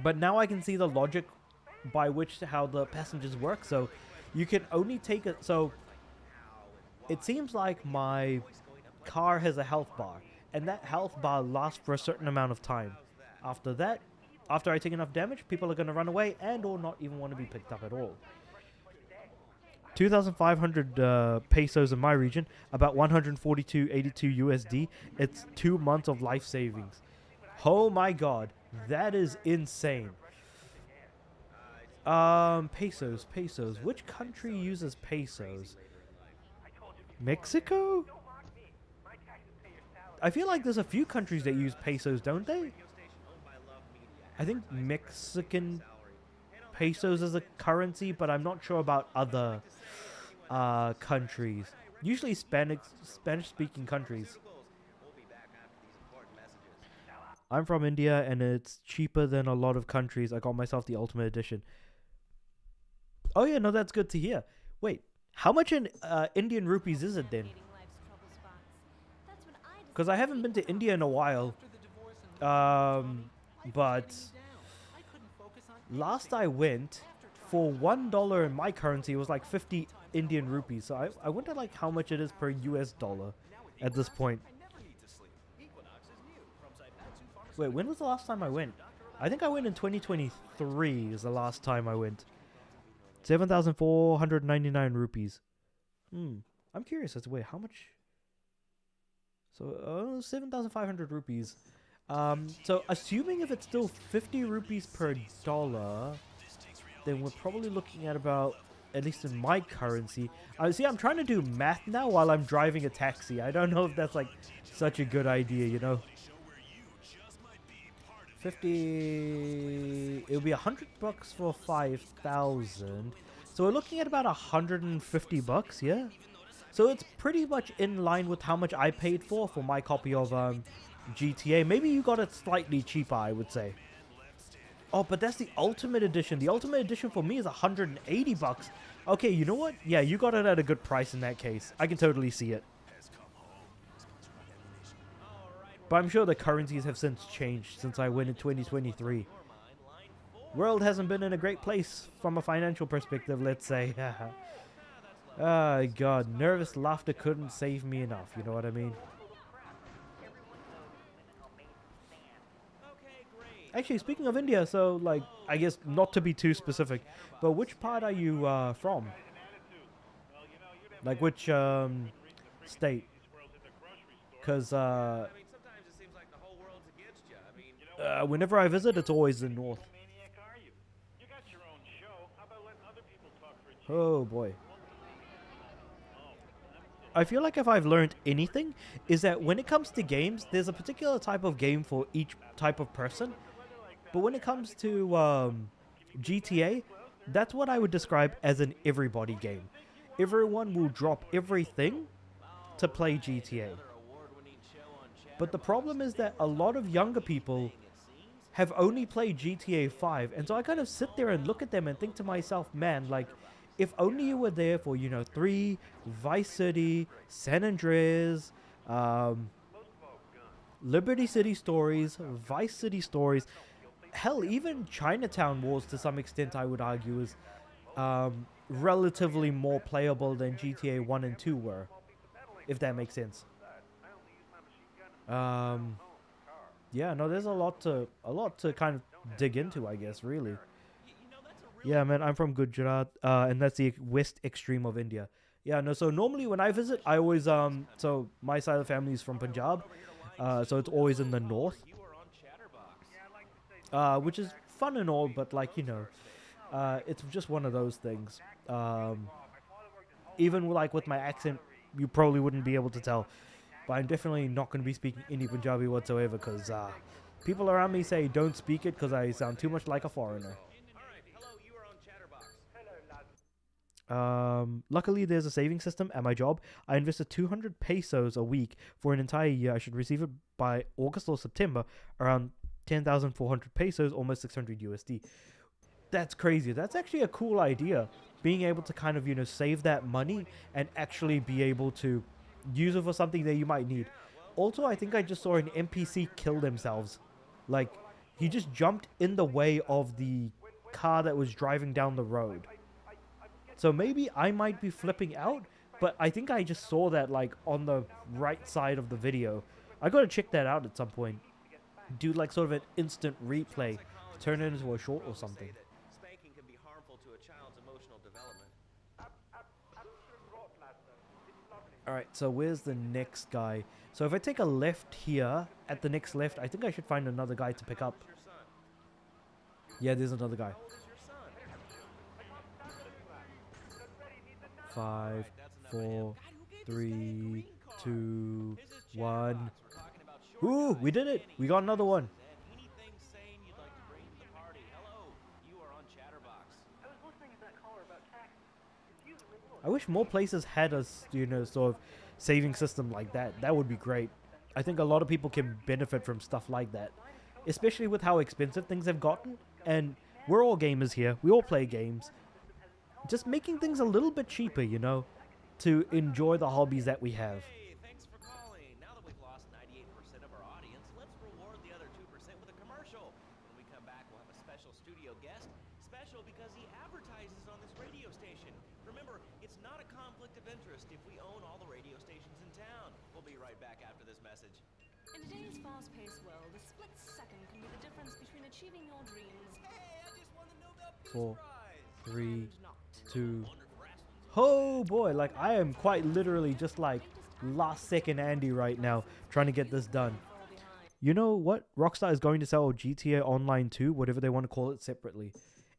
But now I can see the logic by which how the passengers work. So you can only take it. So it seems like my car has a health bar, and that health bar lasts for a certain amount of time. After that, after I take enough damage, people are going to run away and or not even want to be picked up at all. 2,500 pesos in my region, about 142.82 USD. It's 2 months of life savings. Oh my god, that is insane. Pesos. Which country uses pesos? Mexico? I feel like there's a few countries that use pesos, don't they? I think Mexican pesos is a currency, but I'm not sure about other countries. Usually Spanish-speaking countries. I'm from India, and it's cheaper than a lot of countries. I got myself the Ultimate Edition. Oh yeah, no, that's good to hear. Wait, how much in Indian rupees is it then? Because I haven't been to India in a while. But last I went, for $1 in my currency, it was like 50 Indian rupees. So I wonder like how much it is per US dollar at this point. Wait, when was the last time I went? I think I went in 2023 is the last time I went. 7,499 rupees. I'm curious as to wait, how much? So 7,500 rupees. So assuming if it's still 50 rupees per dollar, then we're probably looking at about, at least in my currency. See, I'm trying to do math now while I'm driving a taxi. I don't know if that's like such a good idea, you know. 50, it would be $100 for 5,000. So we're looking at about $150, yeah. So it's pretty much in line with how much I paid for my copy of GTA. Maybe you got it slightly cheaper, I would say. Oh, but that's the Ultimate Edition. The Ultimate Edition for me is $180. Okay, you know what? Yeah, you got it at a good price in that case. I can totally see it. But I'm sure the currencies have since changed since I went in 2023. World hasn't been in a great place from a financial perspective, let's say. Oh, God. Nervous laughter couldn't save me enough. You know what I mean? Actually, speaking of India, so, like, I guess not to be too specific, but which part are you from? Like, which state? Because, whenever I visit, it's always the north. Oh, boy. I feel like if I've learned anything, is that when it comes to games, there's a particular type of game for each type of person. But when it comes to GTA, that's what I would describe as an everybody game. Everyone will drop everything to play GTA. But the problem is that a lot of younger people have only played GTA 5. And so I kind of sit there and look at them and think to myself, man, like, if only you were there for, you know, 3, Vice City, San Andreas, Liberty City Stories, Vice City Stories, hell, even Chinatown Wars to some extent, I would argue, is relatively more playable than GTA 1 and 2 were, if that makes sense. Yeah, no, there's a lot to kind of dig into, I guess, really. Yeah, man, I'm from Gujarat, and that's the west extreme of India. Yeah, no, so normally when I visit, I always, so my side of the family is from Punjab, so it's always in the north. Which is fun and all, but like, you know, it's just one of those things. Even like with my accent, you probably wouldn't be able to tell. But I'm definitely not going to be speaking any Punjabi whatsoever, because people around me say don't speak it because I sound too much like a foreigner. Luckily there's a saving system at my job. I invested 200 pesos a week for an entire year. I should receive it by August or September, around 10,400 pesos, almost 600 USD. That's crazy. That's actually a cool idea, being able to kind of, you know, save that money and actually be able to use it for something that you might need. Also, I think I just saw an NPC kill themselves. Like, he just jumped in the way of the car that was driving down the road. So maybe I might be flipping out, but I think I just saw that, like, on the right side of the video. I gotta check that out at some point. Do, like, sort of an instant replay. Turn it into a short or something. Spanking can be harmful to a child's emotional development. Alright, so where's the next guy? So if I take a left here, at the next left, I think I should find another guy to pick up. Yeah, there's another guy. 5, 4, 3, 2, 1. Ooh, we did it! We got another one. Anything sane you'd like to bring to the party? Hello, you are on Chatterbox. I was listening to that caller about taxes. Confusingly, I wish more places had a sort of saving system like that. That would be great. I think a lot of people can benefit from stuff like that, especially with how expensive things have gotten. And we're all gamers here. We all play games. Just making things a little bit cheaper, to enjoy the hobbies that we have. Hey, thanks for calling. Now that we've lost 98% of our audience, let's reward the other 2% with a commercial. When we come back, we'll have a special studio guest. Special because he advertises on this radio station. Remember, it's not a conflict of interest if we own all the radio stations in town. We'll be right back after this message. In today's fast-paced world, a split second can be the difference between achieving your dreams. Hey, I just won the Nobel Peace 4, Prize. 3, 2. Oh boy, like I am quite literally just like last second Andy right now trying to get this done. You know what? Rockstar is going to sell GTA Online 2, whatever they want to call it, separately.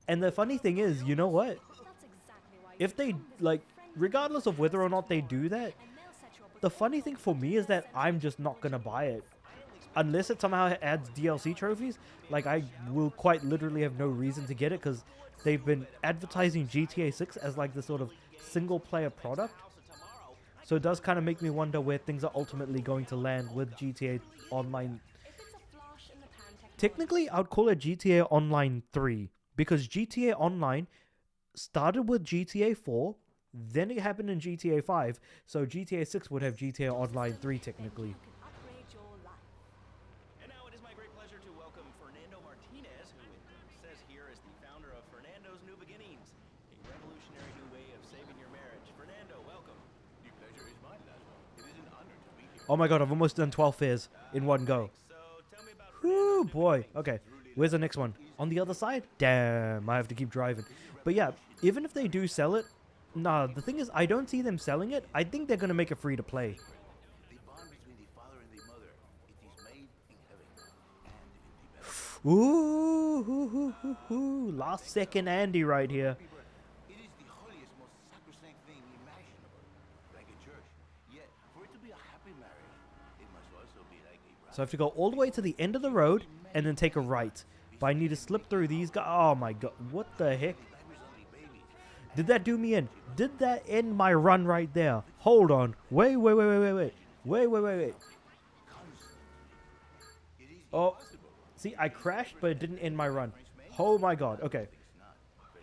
And the funny thing is, you know what? If they, like, regardless of whether or not they do that, the funny thing for me is that I'm just not going to buy it. Unless it somehow adds DLC trophies, like I will quite literally have no reason to get it because they've been advertising GTA 6 as like the sort of single player product. So it does kind of make me wonder where things are ultimately going to land with GTA Online. Technically, I would call it GTA Online 3 because GTA Online started with GTA 4, then it happened in GTA 5, so GTA 6 would have GTA Online 3 technically. And now it is my great pleasure to welcome Fernando Martinez, who it says here is the founder of Fernando's New Beginnings, a revolutionary new way of saving your marriage. Fernando, welcome. The pleasure is mine, Laszlo. It is an honor to be here. Oh my god, I've almost done 12 fairs in one go. So tell me about Whoo, boy. Okay, where's the next one? On the other side? Damn, I have to keep driving. But yeah, even if they do sell it, nah, the thing is, I don't see them selling it. I think they're going to make it free to play. The bond between the father and the mother, it is made in heaven and in the earth. Ooh, last second Andy right here. It is the holiest, most sacrosanct thing imaginable, like a church. Yet, for it to be a happy marriage, it must also be like a bride. So I have to go all the way to the end of the road and then take a right. But I need to slip through these guys. Oh my god, what the heck? Did that do me in? Did that end my run right there? Hold on. Wait. Oh, see, I crashed, but it didn't end my run. Oh my god. Okay.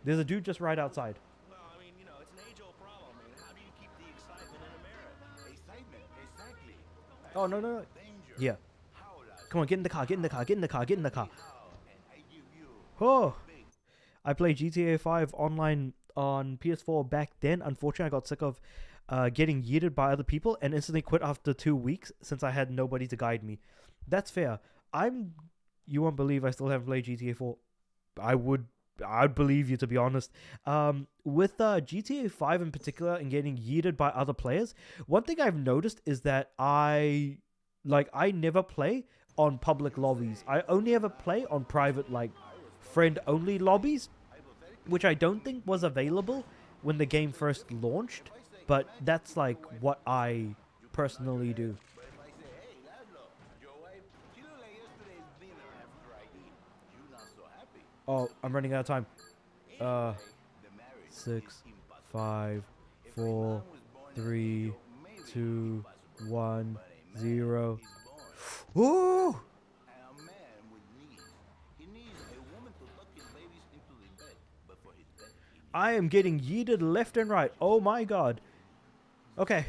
There's a dude just right outside. Well, I mean, it's an age-old problem. I mean, how do you keep the excitement in America? Excitement, exactly. Oh, no. Yeah. Come on, get in the car. Oh. I played GTA 5 online on PS4 back then. Unfortunately, I got sick of getting yeeted by other people and instantly quit after 2 weeks since I had nobody to guide me. That's fair. You won't believe I still haven't played GTA 4. I'd believe you, to be honest. With GTA 5 in particular and getting yeeted by other players, one thing I've noticed is that I never play on public lobbies. I only ever play on private, like, friend-only lobbies, which I don't think was available when the game first launched, but that's like what I personally do. But if I say, hey, Laszlo, your wife, she looked like yesterday's dinner after I eat. You not so happy. Oh, I'm running out of time. The marriage 6, is impossible. 5, If 4, a man was born 3, maybe 2, impossible. 1, But a man 0. is born. Ooh! And a man with needs. He needs a woman to tuck his babies into the bed. But for his bed, he needs I am getting yeeted left and right. Oh my god. Okay.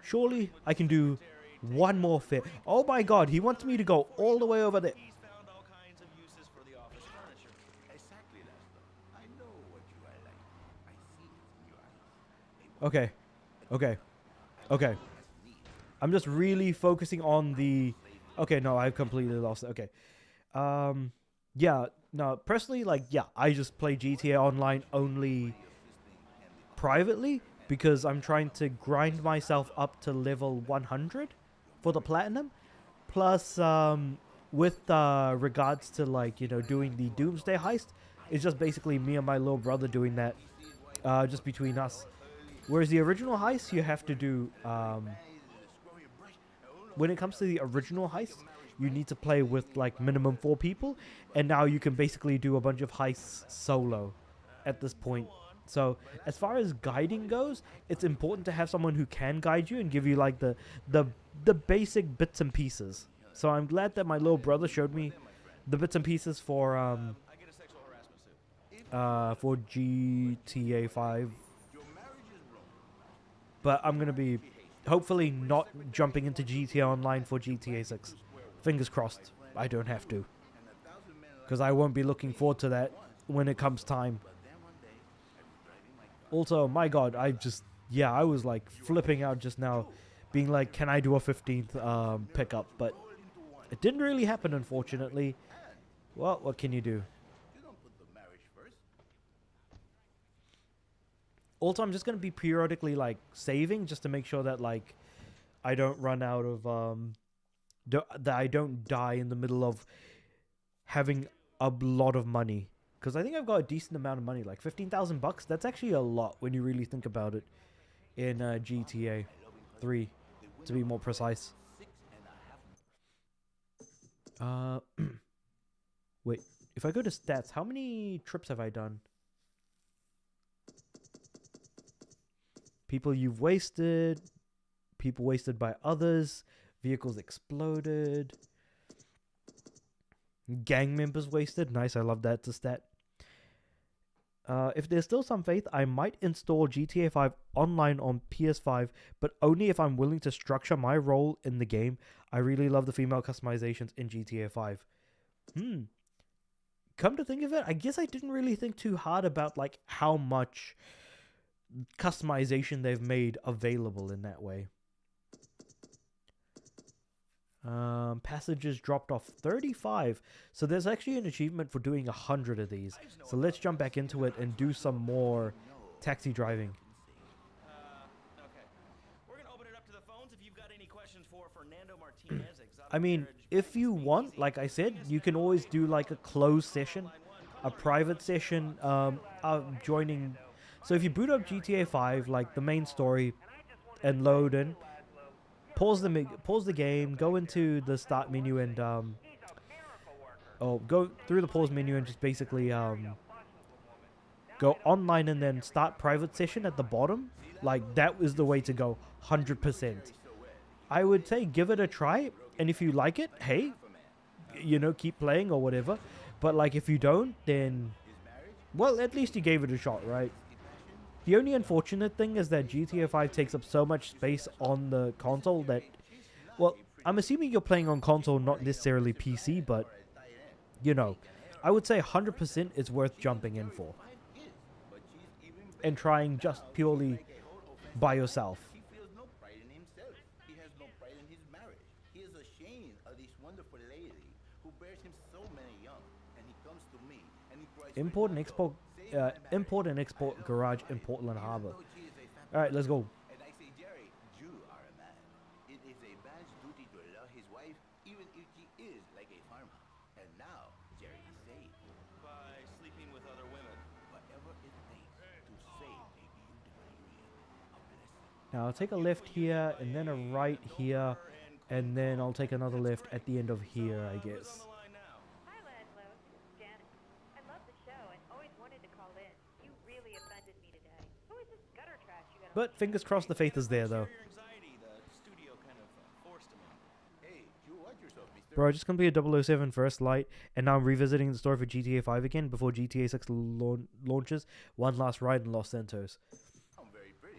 Surely I can do one more fit. Oh my god, he wants me to go all the way over there. He's found all kinds of uses for the office furniture. exactly, Laszlo. I know what you are like. I see it in your eyes. Okay. I'm just really focusing on the... Okay, no, I've completely lost it. Okay. Yeah, no, personally, like, yeah, I just play GTA Online only privately because I'm trying to grind myself up to level 100 for the platinum. Plus, with regards to, like, doing the Doomsday heist, it's just basically me and my little brother doing that, just between us. Whereas the original heist, you have to do, when it comes to the original heist, you need to play with, like, minimum 4 people, and now you can basically do a bunch of heists solo at this point. So as far as guiding goes, it's important to have someone who can guide you and give you like the basic bits and pieces. So I'm glad that my little brother showed me the bits and pieces for GTA 5. But I'm gonna be hopefully not jumping into GTA Online for GTA 6. Fingers crossed, I don't have to, because I won't be looking forward to that when it comes time. Also, my god, I was like flipping out just now, being like, can I do a 15th pickup? But it didn't really happen, unfortunately. Well, what can you do? Also, I'm just going to be periodically like saving just to make sure that like I don't run out of that I don't die in the middle of having a lot of money. Because I think I've got a decent amount of money, like 15,000 bucks. That's actually a lot when you really think about it in GTA 3, to be more precise. Wait, if I go to stats, how many trips have I done? People you've wasted, people wasted by others, vehicles exploded, gang members wasted. Nice, I love that. It's a stat. If there's still some faith, I might install GTA 5 online on PS5, but only if I'm willing to structure my role in the game. I really love the female customizations in GTA 5. Come to think of it, I guess I didn't really think too hard about like how much customization they've made available in that way. Passages dropped off 35, so there's actually an achievement for doing 100 of these. So let's jump back into it and do some more taxi driving. Okay. We're gonna open it up to the phones if you've got any questions for Fernando Martinez. I mean, if you want, like I said, you can always do like a closed session, a private session, joining. So if you boot up GTA 5, like the main story, and load in, pause the game, go into the start menu and go through the pause menu and just basically go online and then start private session at the bottom. Like that is the way to go, 100%. I would say give it a try, and if you like it, hey, you know, keep playing or whatever. But like if you don't, then well, at least you gave it a shot, right? The only unfortunate thing is that GTA 5 takes up so much space on the console that, well, I'm assuming you're playing on console, not necessarily PC, but, you know, I would say 100% is worth jumping in for. And trying just purely by yourself. He feels no pride in himself. He has no pride in his marriage. He is ashamed of this wonderful lady who bears him so many young. And he comes to me and he cries, Import and export garage in Portland Harbor. Alright, let's go. and I say, Jerry, you are a man. It is a man's duty to love his wife, even if she is like a farmer. And now, Jerry is saved. By sleeping with other women. Whatever it takes to save a beautiful union. A blessing. Now I'll take a left here, and then a right here, and then I'll take another left at the end of here, I guess. Hi, Laszlo. Janet. I love the show and always wanted to call in. You really offended me today. Who is this gutter trash you got? But fingers crossed the faith is there, though. Your anxiety, the studio kind of forced him in. Hey, you watch yourself, mister. Bro, I just completed 007 First Light, and now I'm revisiting the story for GTA 5 again before GTA 6 launches. One last ride in Los Santos.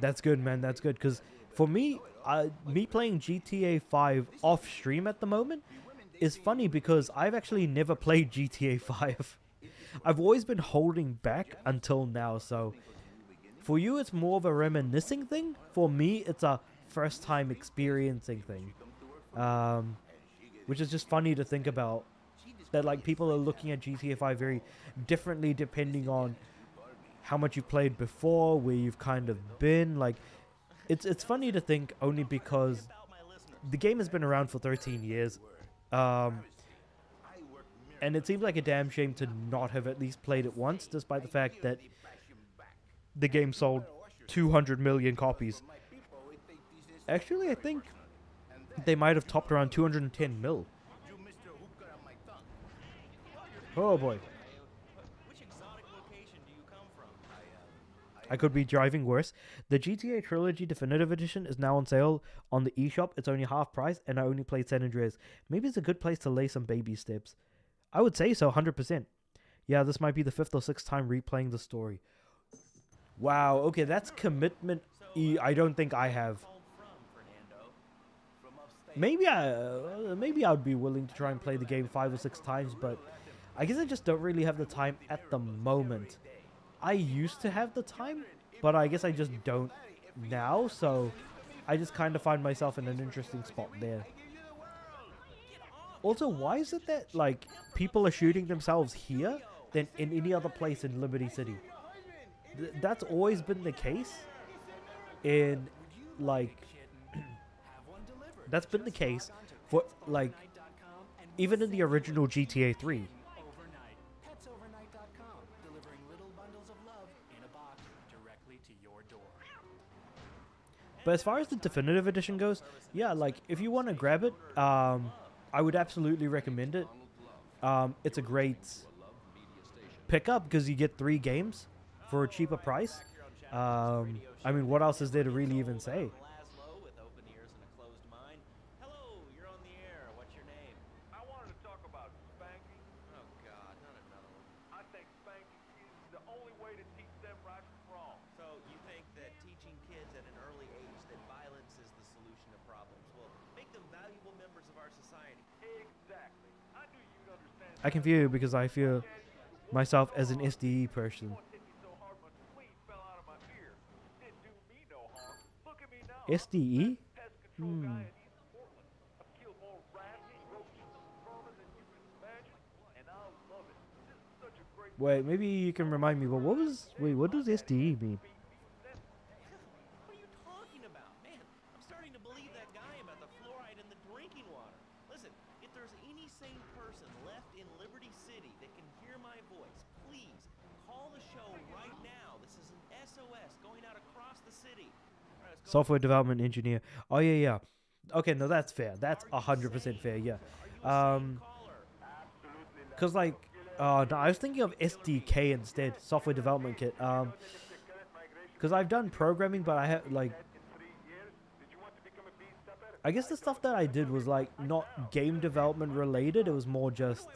That's good, man. That's good, because for me, me playing GTA 5 off stream at the moment is funny because I've actually never played GTA 5. I've always been holding back until now, so for you it's more of a reminiscing thing. For me, it's a first time experiencing thing. Which is just funny to think about, that like people are looking at GTA 5 very differently depending on how much you've played before, where you've kind of been. Like, it's funny to think only because the game has been around for 13 years. And it seems like a damn shame to not have at least played it once, despite the fact that the game sold 200 million copies. Actually, I think they might have topped around 210 mil. Oh boy. Which exotic location do you come from? I could be driving worse. The GTA Trilogy Definitive Edition is now on sale on the eShop. It's only half price, and I only played San Andreas. Maybe it's a good place to lay some baby steps. I would say so, 100%. Yeah, this might be the 5th or 6th time replaying the story. Wow, okay, that's commitment I don't think I have. Maybe I would be willing to try and play the game 5 or 6 times, but I guess I just don't really have the time at the moment. I used to have the time, but I guess I just don't now, so I just kind of find myself in an interesting spot there. Also, why is it that, like, people are shooting themselves here than in any other place in Liberty City? That's always been the case in, like, that's been the case for, like, even in the original GTA 3. But as far as the definitive edition goes, yeah, like, if you want to grab it, I would absolutely recommend it. It's a great pickup because you get 3 games for a cheaper price. I mean, what else is there to really even say? I can feel you because I feel myself as an SDE person. SDE? Wait, maybe you can remind me, but what does SDE mean? Software development engineer. Oh, yeah. Okay, no, that's fair. That's 100% fair, yeah. Because, like, no, I was thinking of SDK instead. Software development kit. Because I've done programming, but I have, like... I guess the stuff that I did was, like, not game development related. It was more just,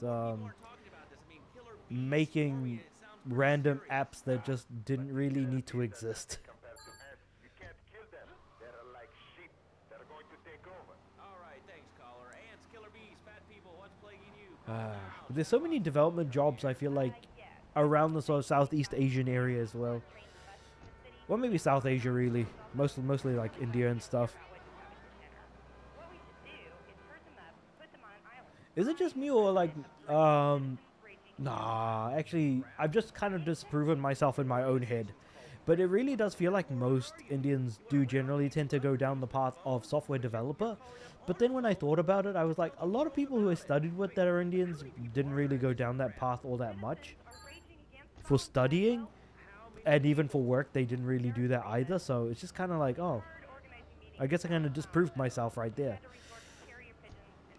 making random apps that just didn't really need to exist. There's so many development jobs, I feel like, around the sort of Southeast Asian area as well. Well, maybe South Asia, really. Mostly like India and stuff. Is it just me or like, nah, actually, I've just kind of disproven myself in my own head. But it really does feel like most Indians do generally tend to go down the path of software developer. But then when I thought about it, I was like, a lot of people who I studied with that are Indians didn't really go down that path all that much. For studying, and even for work, they didn't really do that either. So it's just kind of like, oh, I guess I kind of disproved myself right there.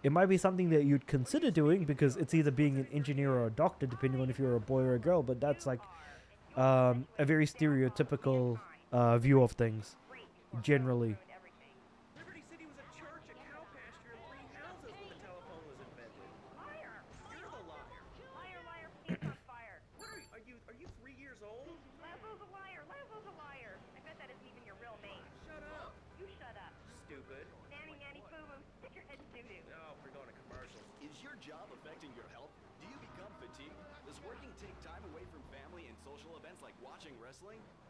It might be something that you'd consider doing because it's either being an engineer or a doctor, depending on if you're a boy or a girl. But that's like a very stereotypical view of things, generally.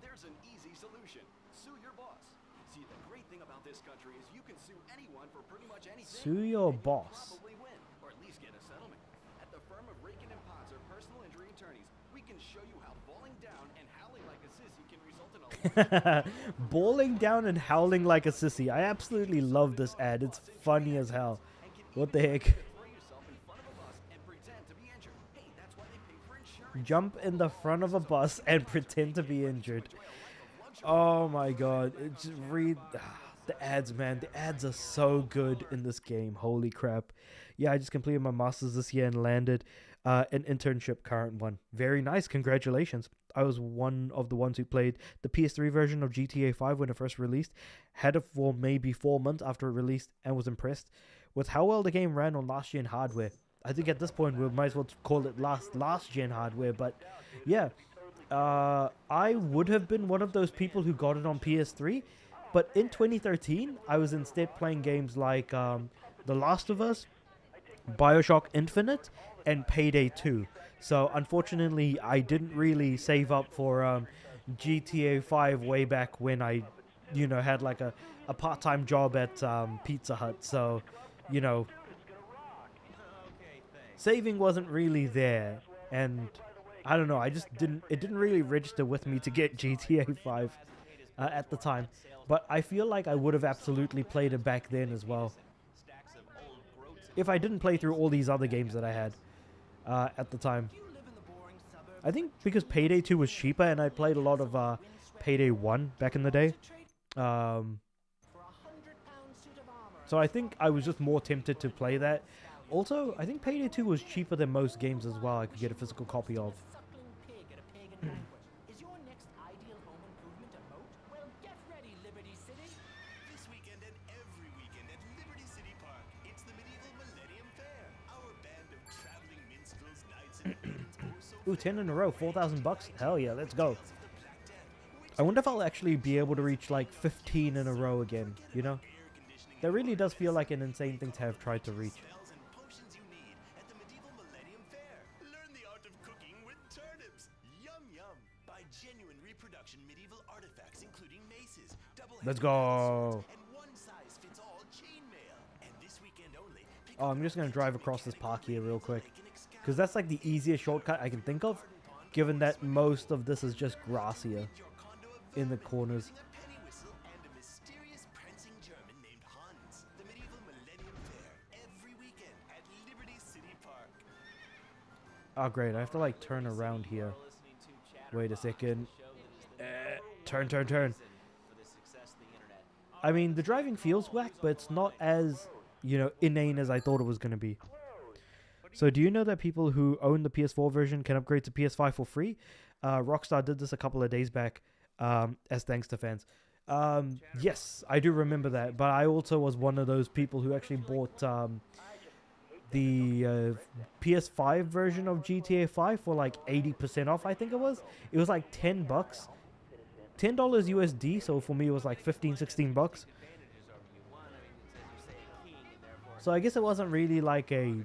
There's an easy solution. Sue your boss. See, the great thing about this country is you can sue anyone for pretty much anything. Sue your boss. Probably win, or at least get a settlement. At the firm of Rakin & Ponzer Personal Injury Attorneys, we can show you how falling down and howling like a sissy can result in a Bawling down and howling like a sissy. I absolutely love this ad. It's funny as hell. What the heck? Jump in the front of a bus and pretend to be injured. Oh my god. Just read. The ads, man. The ads are so good in this game. Holy crap. Yeah, I just completed my master's this year and landed an internship, current one. Very nice. Congratulations. I was one of the ones who played the PS3 version of GTA 5 when it first released. Had it for maybe 4 months after it released and was impressed with how well the game ran on last gen hardware. I think at this point we might as well call it last gen hardware, but yeah. I would have been one of those people who got it on PS3, but in 2013 I was instead playing games like The Last of Us, BioShock Infinite, and Payday 2. So unfortunately I didn't really save up for GTA 5 way back when I, had like a part-time job at Pizza Hut. So, saving wasn't really there, and I don't know, it didn't really register with me to get GTA 5 at the time, but I feel like I would have absolutely played it back then as well, if I didn't play through all these other games that I had at the time. I think because Payday 2 was cheaper, and I played a lot of Payday 1 back in the day. So I think I was just more tempted to play that. Also, I think Payday 2 was cheaper than most games as well I could get a physical copy of. Is your next ideal home improvement a moat? Well, get ready, Liberty City. This weekend and every weekend at Liberty City Park, it's the Medieval Millennium Fair. Our band of traveling minstrels, knights, and maidens. Ooh, 10 in a row, $4,000 bucks. Hell yeah, let's go. I wonder if I'll actually be able to reach like 15 in a row again, That really does feel like an insane thing to have tried to reach. Let's go. Oh, I'm just going to drive across this park here real quick, because that's like the easiest shortcut I can think of, given that most of this is just grassier in the corners. Oh great, I have to like turn around here. Wait a second. Turn. I mean, the driving feels whack, but it's not as, inane as I thought it was going to be. So do you know that people who own the PS4 version can upgrade to PS5 for free? Rockstar did this a couple of days back, as thanks to fans. Yes, I do remember that, but I also was one of those people who actually bought the PS5 version of GTA 5 for like 80% off, I think it was. It was like $10. $10 USD, so for me it was like 15-16 bucks. So I guess it wasn't really like a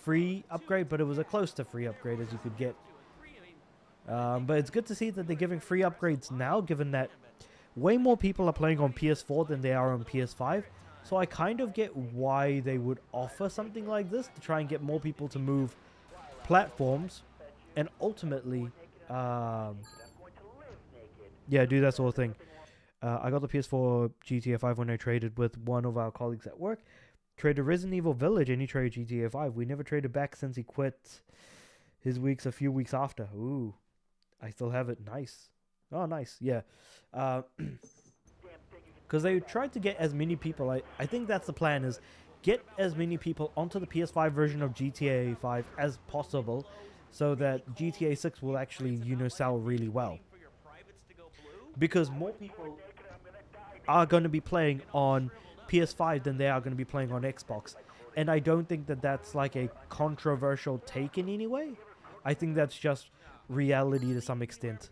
free upgrade, but it was a close to free upgrade as you could get. But it's good to see that they're giving free upgrades now, given that way more people are playing on PS4 than they are on PS5. So I kind of get why they would offer something like this to try and get more people to move platforms and ultimately do that sort of thing. I got the PS4 GTA 5 when I traded with one of our colleagues at work. Traded Resident Evil Village and he traded GTA 5. We never traded back since he quit his weeks a few weeks after. Ooh, I still have it. Nice. Oh, nice. Yeah. Because they tried to get as many people, I think that's the plan, is get as many people onto the PS5 version of GTA 5 as possible, so that GTA 6 will actually, sell really well. Because more people are going to be playing on PS5 than they are going to be playing on Xbox. And I don't think that that's like a controversial take in any way. I think that's just reality to some extent.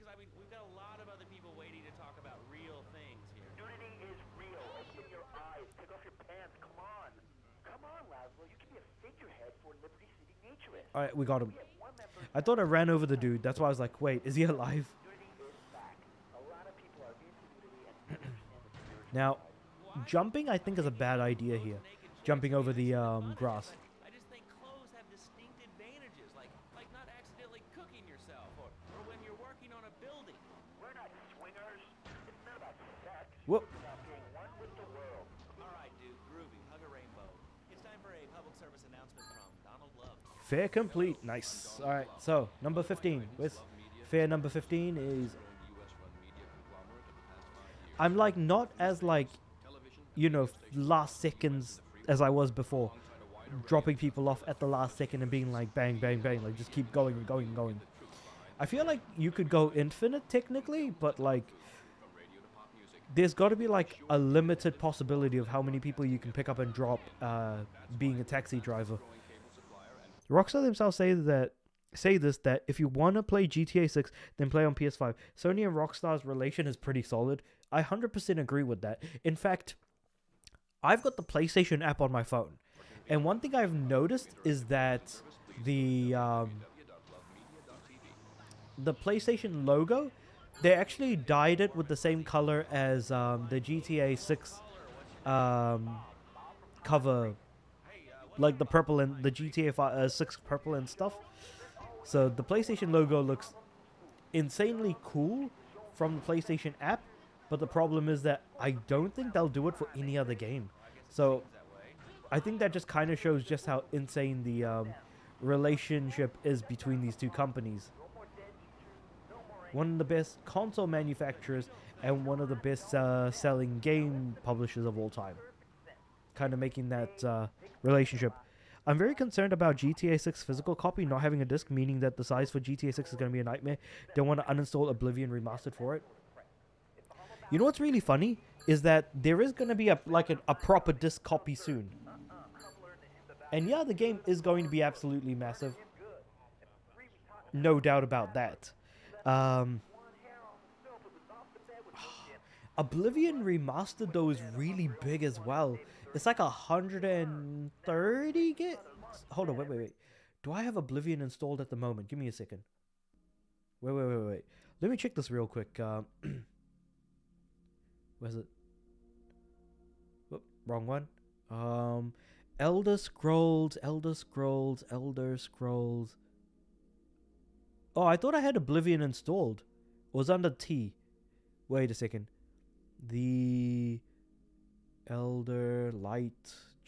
Alright, we got him. I thought I ran over the dude. That's why I was like, wait, is he alive? Now, jumping I think is a bad idea here. Jumping over the grass. I just think clothes have distinct advantages, like not accidentally cooking yourself, or when you're working on a building. We're not swingers. It's not about sex. Whoop. It's about being one with the world. All right, dude, groovy. Hug a rainbow. It's time for a public service announcement from Donald Love. Fair complete. Nice. Alright, so number 15. With fair number 15 is... I'm like not as like you know, last seconds as I was before, dropping people off at the last second and being like bang, bang, bang, like just keep going and going and going. I feel like you could go infinite technically, but like there's got to be like a limited possibility of how many people you can pick up and drop being a taxi driver. Rockstar themselves say this, that if you want to play GTA 6, then play on PS5. Sony and Rockstar's relation is pretty solid. I 100% agree with that. In fact, I've got the PlayStation app on my phone. And one thing I've noticed is that the PlayStation logo, they actually dyed it with the same color as the GTA 6 cover, like the purple and the GTA 6 purple and stuff. So the PlayStation logo looks insanely cool from the PlayStation app, but the problem is that I don't think they'll do it for any other game. So I think that just kind of shows just how insane the relationship is between these two companies. One of the best console manufacturers and one of the best selling game publishers of all time. Kind of making that relationship. I'm very concerned about GTA 6 physical copy not having a disc, meaning that the size for GTA 6 is going to be a nightmare. Don't want to uninstall Oblivion Remastered for it. You know what's really funny is that there is going to be a proper disc copy soon. And yeah, the game is going to be absolutely massive. No doubt about that. Oblivion Remastered though is really big as well. It's like 130 gigs. Hold on, wait. Do I have Oblivion installed at the moment? Give me a second. Wait. Let me check this real quick. Where's it? Whoop, wrong one. Elder Scrolls. Oh, I thought I had Oblivion installed. It was under T. Wait a second. The Elder Light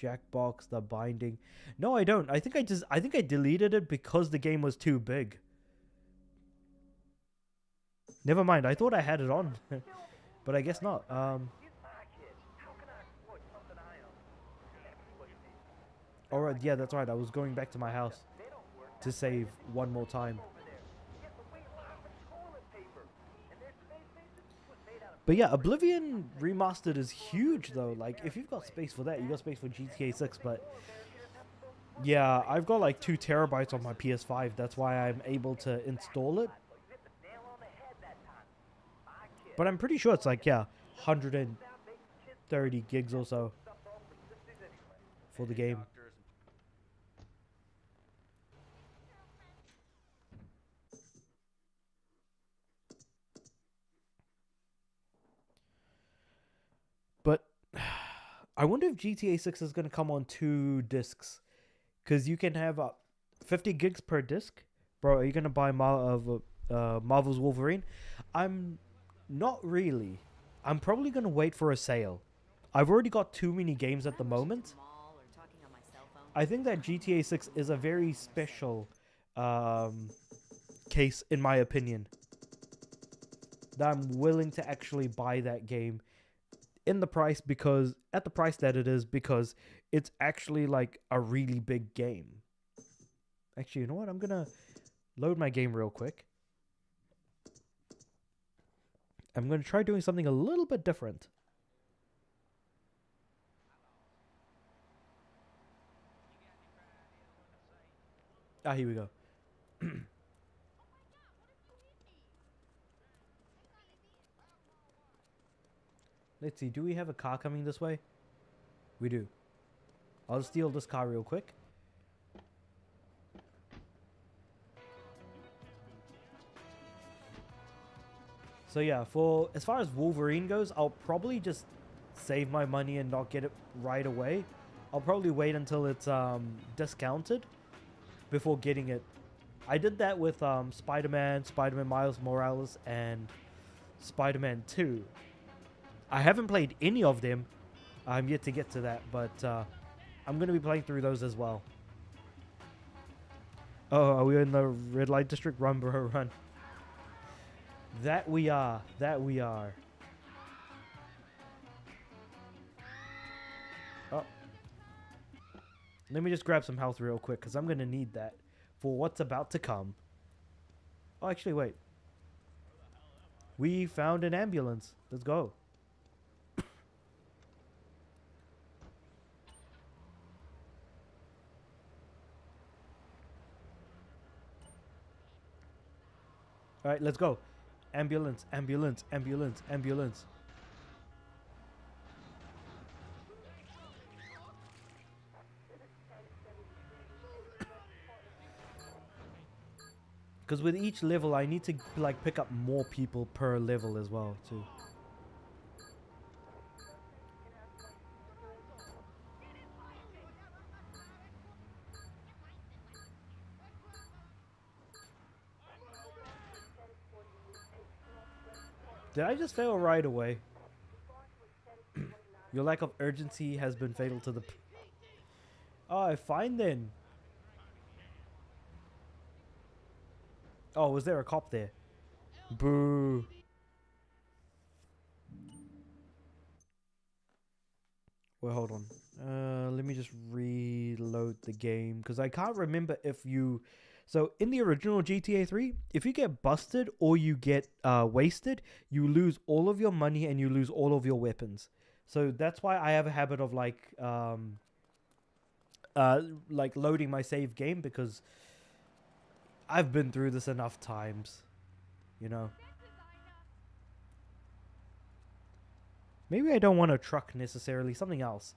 Jackbox, the Binding. No, I don't. I think I deleted it because the game was too big. Never mind. I thought I had it on, but I guess not. Alright, yeah, that's right. I was going back to my house to save one more time. But yeah, Oblivion Remastered is huge though. Like, if you've got space for that, you got space for GTA 6. But yeah, I've got like 2 terabytes on my PS5. That's why I'm able to install it. But I'm pretty sure it's like, yeah, 130 gigs or so for the game. But I wonder if GTA 6 is going to come on 2 discs. Because you can have 50 gigs per disc. Bro, are you going to buy Marvel's Wolverine? I'm not really. I'm probably going to wait for a sale. I've already got too many games at the moment. I think that GTA 6 is a very special case, in my opinion. That I'm willing to actually buy that game at the price that it is, because it's actually like a really big game. Actually, you know what? I'm gonna load my game real quick. I'm gonna try doing something a little bit different. Here we go. Let's see, do we have a car coming this way? We do. I'll steal this car real quick. So yeah, as far as Wolverine goes, I'll probably just save my money and not get it right away. I'll probably wait until it's discounted before getting it. I did that with Spider-Man Miles Morales, and Spider-Man 2. I haven't played any of them. I'm yet to get to that, but I'm going to be playing through those as well. Oh, are we in the red light district? Run, bro, run. That we are. Let me just grab some health real quick, because I'm going to need that for what's about to come. Oh, actually, wait. We found an ambulance. Let's go. Alright, let's go. Ambulance, ambulance, ambulance, ambulance. Because with each level, I need to like pick up more people per level as well, too. Did I just fail right away? Your lack of urgency has been fatal to the... Oh, fine then. Oh, was there a cop there? Boo. Well, hold on. Let me just reload the game, because I can't remember if you... So, in the original GTA 3, if you get busted or you get wasted, you lose all of your money and you lose all of your weapons. So, that's why I have a habit of, like loading my save game, because I've been through this enough times, you know. Maybe I don't want a truck necessarily, something else.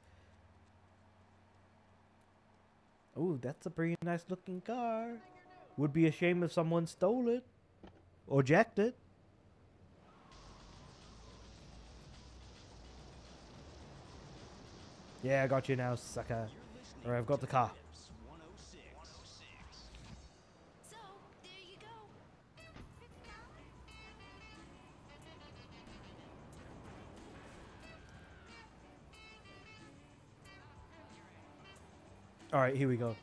Oh, that's a pretty nice looking car. Would be a shame if someone stole it or jacked it. Yeah, I got you now, sucker. Alright, I've got the car. So, there you go. Alright, here we go.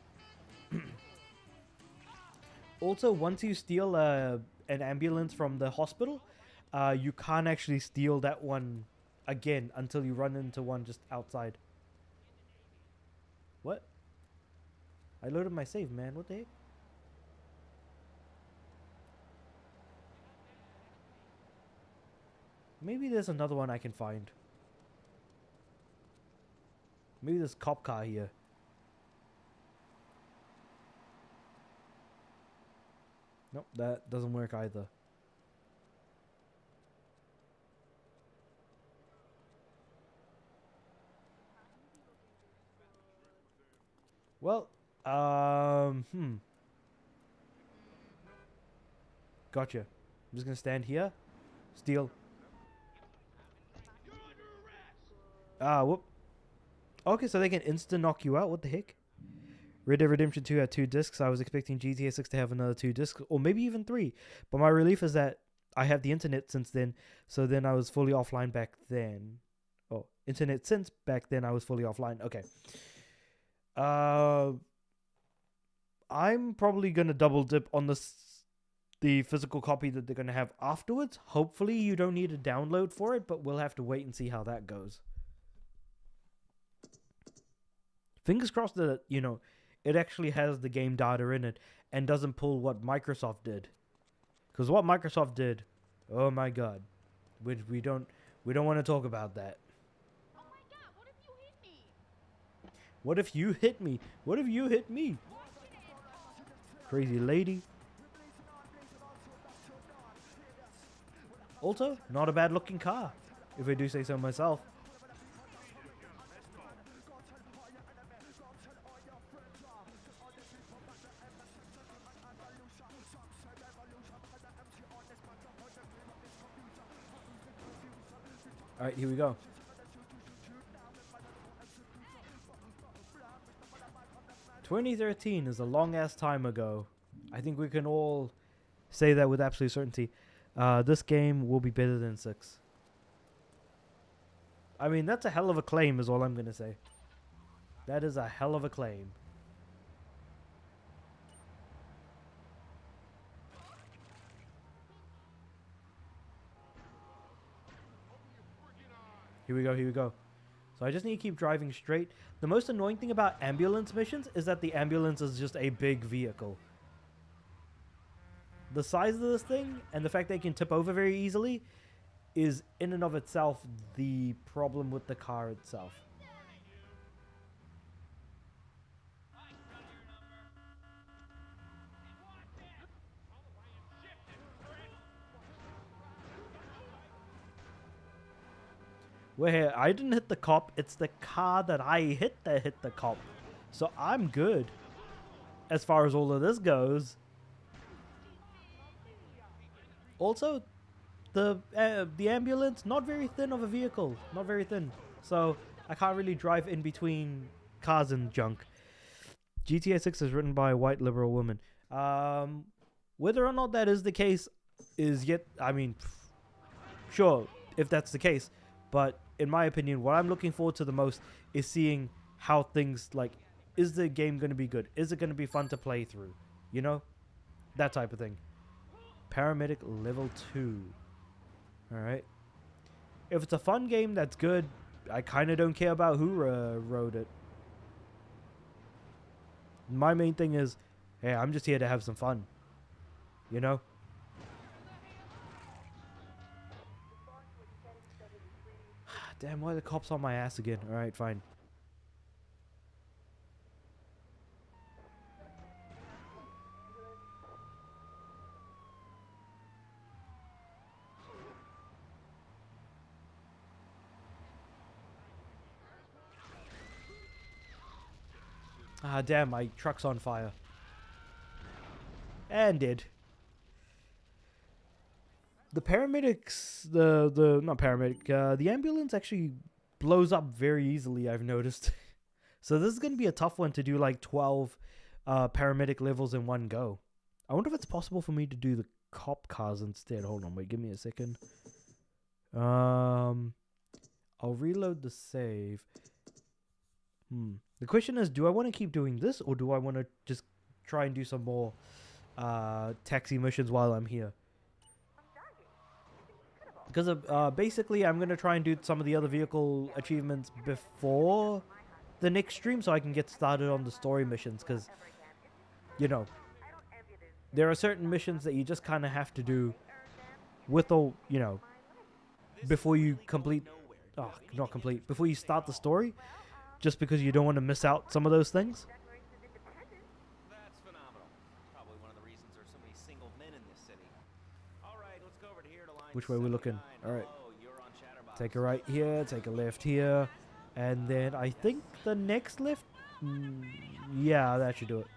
Also, once you steal an ambulance from the hospital, you can't actually steal that one again until you run into one just outside. What? I loaded my save, man. What the heck? Maybe there's another one I can find. Maybe there's a cop car here. Nope, that doesn't work either. Well, Gotcha. I'm just gonna stand here. Steal. Ah, whoop. Okay, so they can instant knock you out. What the heck? Red Dead Redemption 2 had 2 discs. I was expecting GTA 6 to have another 2 discs, or maybe even 3. But my relief is that I have the internet since then, so then I was fully offline back then. Oh, internet since back then I was fully offline. Okay. I'm probably gonna double dip on the physical copy that they're gonna have afterwards. Hopefully you don't need a download for it, but we'll have to wait and see how that goes. Fingers crossed that, you know, it actually has the game data in it and doesn't pull what Microsoft did. Because what Microsoft did, oh my god, we don't want to talk about that. Oh my god, what if you hit me? What if you hit me? What if you hit me? Crazy lady. Also, not a bad looking car, if I do say so myself. Alright, here we go. "2013 is a long-ass time ago. I think we can all say that with absolute certainty. This game will be better than 6. I mean, that's a hell of a claim is all I'm going to say. That is a hell of a claim. Here we go, here we go. So I just need to keep driving straight. The most annoying thing about ambulance missions is that the ambulance is just a big vehicle. The size of this thing and the fact they can tip over very easily is in and of itself the problem with the car itself. We're here. I didn't hit the cop. It's the car that I hit that hit the cop. So I'm good as far as all of this goes. Also, the ambulance, not very thin of a vehicle. Not very thin. So I can't really drive in between cars and junk. GTA 6 is written by a white liberal woman. Whether or not that is the case is yet... I mean, sure, if that's the case. But in my opinion, what I'm looking forward to the most is seeing how things, like, is the game going to be good? Is it going to be fun to play through? You know? That type of thing. Paramedic level 2. Alright. If it's a fun game that's good, I kind of don't care about who wrote it. My main thing is, hey, I'm just here to have some fun. You know? Damn, why are the cops on my ass again? Alright, fine. Ah, damn, my truck's on fire. And did. The paramedics, not paramedic, the ambulance actually blows up very easily, I've noticed. So this is going to be a tough one to do like 12 paramedic levels in one go. I wonder if it's possible for me to do the cop cars instead. Hold on, wait, give me a second. I'll reload the save. The question is, do I want to keep doing this, or do I want to just try and do some more taxi missions while I'm here? Because basically, I'm going to try and do some of the other vehicle achievements before the next stream so I can get started on the story missions. Because, you know, there are certain missions that you just kind of have to do with all, you know, before you complete, not complete, before you start the story. Just because you don't want to miss out some of those things. That's phenomenal. Probably one of the reasons there's so many single men in this city. All right, let's go over to here to line. Which way we looking? All right. Hello, you're on Chatterbox. Take a right here, take a left here, and then I think the next left. Yeah, that should do it.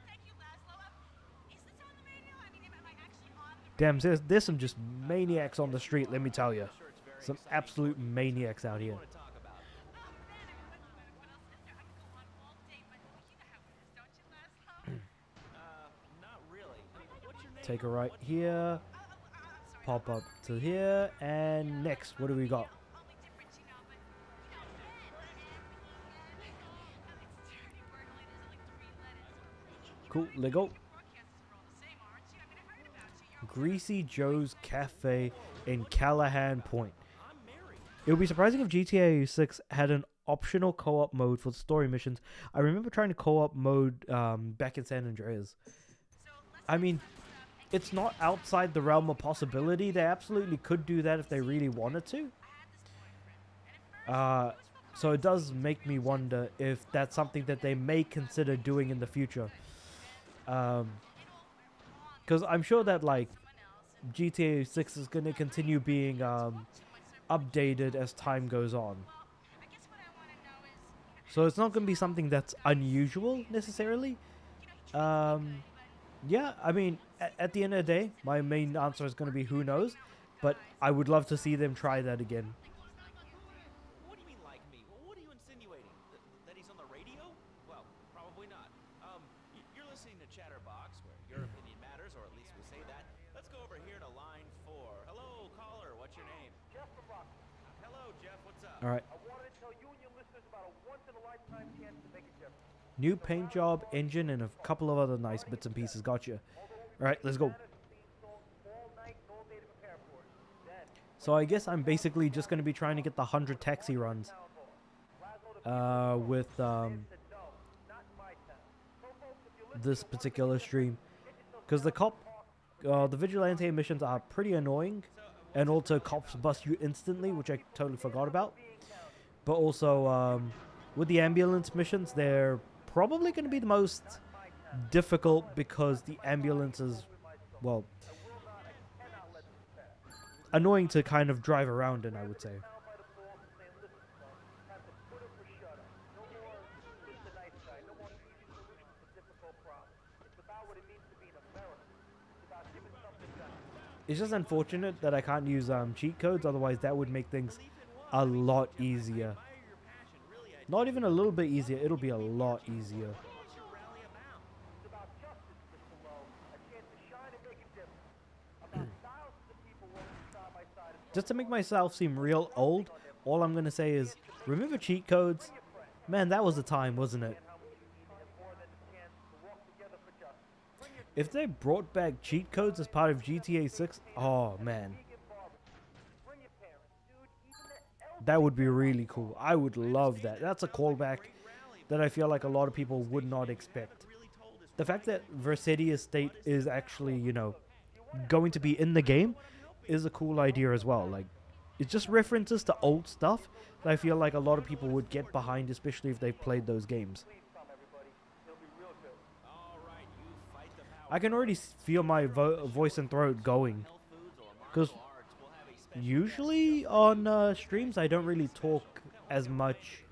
Damn, there's some just maniacs on the street. Let me tell you, some absolute maniacs out here. Take a right here, pop up to here, and next, what do we got? Cool, Lego. Greasy Joe's Cafe in Callahan Point. It would be surprising if GTA 6 had an optional co-op mode for the story missions. I remember trying to co-op mode back in San Andreas. I mean, it's not outside the realm of possibility. They absolutely could do that if they really wanted to. So it does make me wonder if that's something that they may consider doing in the future. Because I'm sure that, like, GTA 6 is going to continue being updated as time goes on. So it's not going to be something that's unusual, necessarily. Yeah, I mean, at the end of the day, my main answer is going to be who knows, but I would love to see them try that again. What do you mean like me? What are you insinuating? That he's on the radio? Well, probably not. You're listening to Chatterbox, where your opinion matters, or at least we say that. Let's go over here to line 4. Hello, caller, what's your name? Jeff from Rockford. Hello, Jeff, what's up? All right. I wanted to tell you and your listeners about a once-in-a-lifetime chance to make a difference. New paint job, engine, and a couple of other nice bits and pieces. Gotcha. All right, let's go. So I guess I'm basically just going to be trying to get the 100 taxi runs. with this particular stream, because the vigilante missions are pretty annoying, and also cops bust you instantly, which I totally forgot about. But also with the ambulance missions, they're probably going to be the most difficult because the ambulance is, well, annoying to kind of drive around in, I would say. It's just unfortunate that I can't use cheat codes, otherwise that would make things a lot easier. Not even a little bit easier, it'll be a lot easier. Just to make myself seem real old, all I'm gonna say is, remember cheat codes? Man, that was a time, wasn't it? If they brought back cheat codes as part of GTA 6, oh man. That would be really cool. I would love that. That's a callback that I feel like a lot of people would not expect. The fact that Vercetti Estate is actually, you know, going to be in the game is a cool idea as well. Like, it's just references to old stuff that I feel like a lot of people would get behind, especially if they've played those games. I can already feel my voice and throat going, because usually on streams I don't really talk as much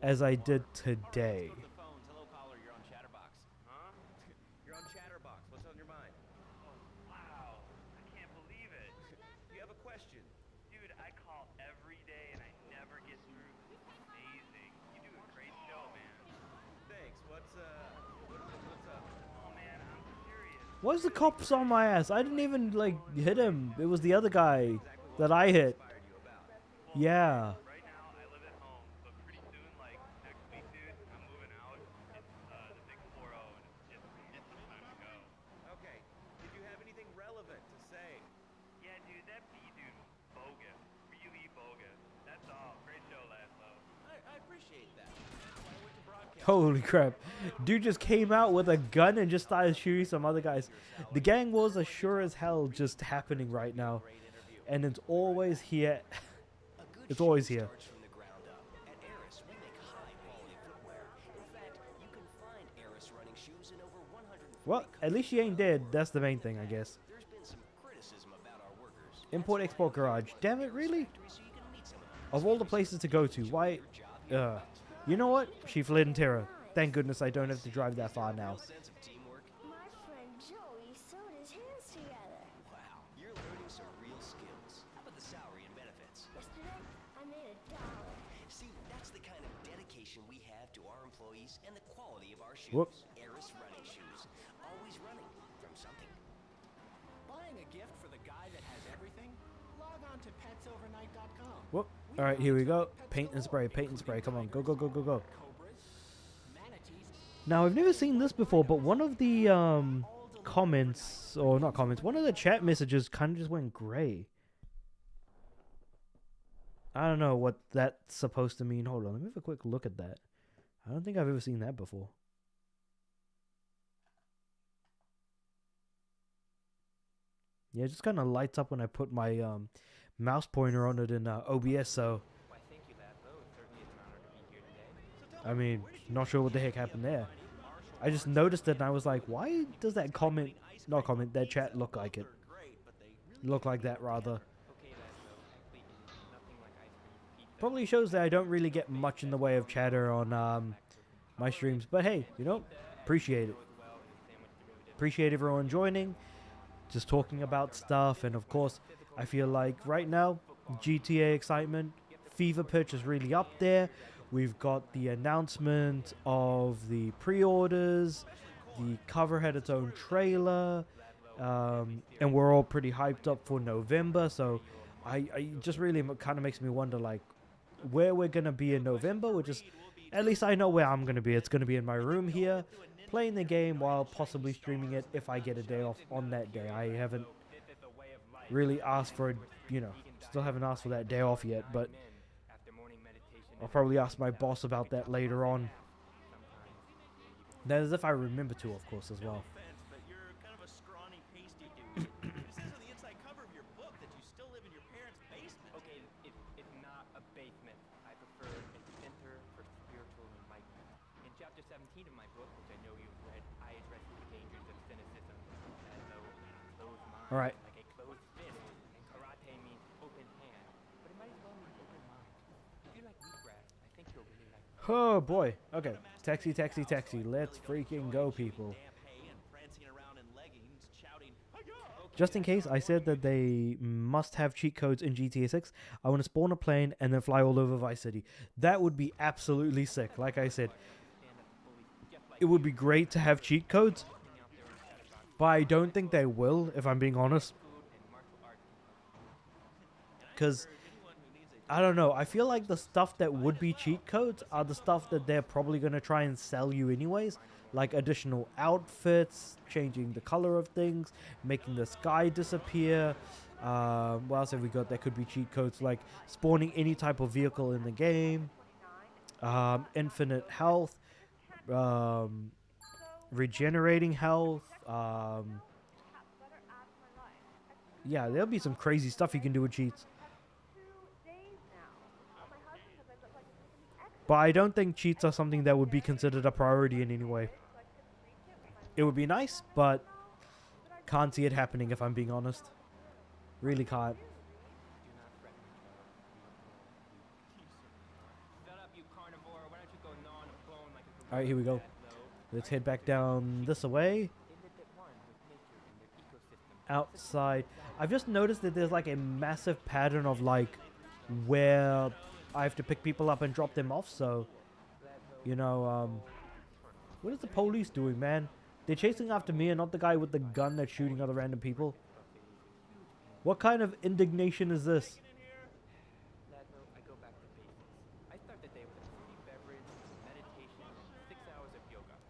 as I did today. You're on Chatterbox. What's on your mind? Wow, I can't believe it. You have a question? Dude, I call every day and I never get through. It's amazing. You do a great show, man. Thanks. What's up? Oh man, I'm serious. Why is the cops on my ass? I didn't even like hit him. It was the other guy that I hit. Yeah. Right now, I live at home, but pretty soon, like next week, dude, I'm moving out. It's the big 4-0, and it's some time to go. Okay. Did you have anything relevant to say? Yeah, dude, that B-dude was bogus. Really bogus. That's all. Great show, Laszlo. I appreciate that. That's why I went to broadcast. Holy crap. Dude just came out with a gun and just started shooting some other guys. The gang wars are sure as hell just happening right now. And it's always here. It's always here. Well, at least she ain't dead. That's the main thing, I guess. Import-Export Garage. Damn it, really? Of all the places to go to, why? You know what? She fled in terror. Thank goodness I don't have to drive that far now. My friend Joey sewed his hands together. Wow, you're learning some real skills. How about the salary and benefits? Yesterday, I made $1. See, that's the kind of dedication we have to our employees and the quality of our shoes. Whoop. Eris running shoes. Always running from something. Buying a gift for the guy that has everything? Log on to petsovernight.com. Whoop. Alright, here we go. Paint and spray, paint and spray. Come on, go, go, go, go, go. Now, I've never seen this before, but one of the comments, or not comments, one of the chat messages kind of just went gray. I don't know what that's supposed to mean. Hold on, let me have a quick look at that. I don't think I've ever seen that before. Yeah, it just kind of lights up when I put my mouse pointer on it in OBS, so... I mean, not sure what the heck happened there. I just noticed it and I was like, why does that comment, not comment, that chat look like it? Look like that, rather. Probably shows that I don't really get much in the way of chatter on my streams. But hey, you know, appreciate it. Appreciate everyone joining, just talking about stuff. And of course, I feel like right now, GTA excitement, Fever Pitch is really up there. We've got the announcement of the pre-orders, the cover had its own trailer, and we're all pretty hyped up for November. So I just really kind of makes me wonder, like, where we're going to be in November, which is, at least I know where I'm going to be. It's going to be in my room here, playing the game while possibly streaming it if I get a day off on that day. I haven't really asked for, you know, still haven't asked for that day off yet, but I'll probably ask my boss about that later on. That is if I remember to, of course, as well. But you're kind of a scrawny, pasty dude. It says on the inside cover of your book that you still live in your parents' basement. Okay, it's not a basement. I prefer a center for spiritual enlightenment. In chapter 17 of my book, which I know you've read, I address the dangers of cynicism. As though closed mind, Alright. like a closed fist, and karate means open hand. But it might as well mean open mind. If you like wheatgrass, I think you'll really like it. Oh boy. Okay. Taxi, taxi, taxi. Let's freaking go, people. Just in case, I said that they must have cheat codes in GTA 6. I want to spawn a plane and then fly all over Vice City. That would be absolutely sick. Like I said, it would be great to have cheat codes, but I don't think they will, if I'm being honest. Because, I don't know, I feel like the stuff that would be cheat codes are the stuff that they're probably going to try and sell you anyways. Like additional outfits, changing the color of things, making the sky disappear. What else have we got that could be cheat codes? Like spawning any type of vehicle in the game. Infinite health. Regenerating health. Yeah, there'll be some crazy stuff you can do with cheats. But I don't think cheats are something that would be considered a priority in any way. It would be nice, but can't see it happening if I'm being honest. Really can't. Alright, here we go. Let's head back down this way. Outside. I've just noticed that there's like a massive pattern of like where I have to pick people up and drop them off, so you know, what is the police doing, man? They're chasing after me and not the guy with the gun that's shooting other random people. What kind of indignation is this?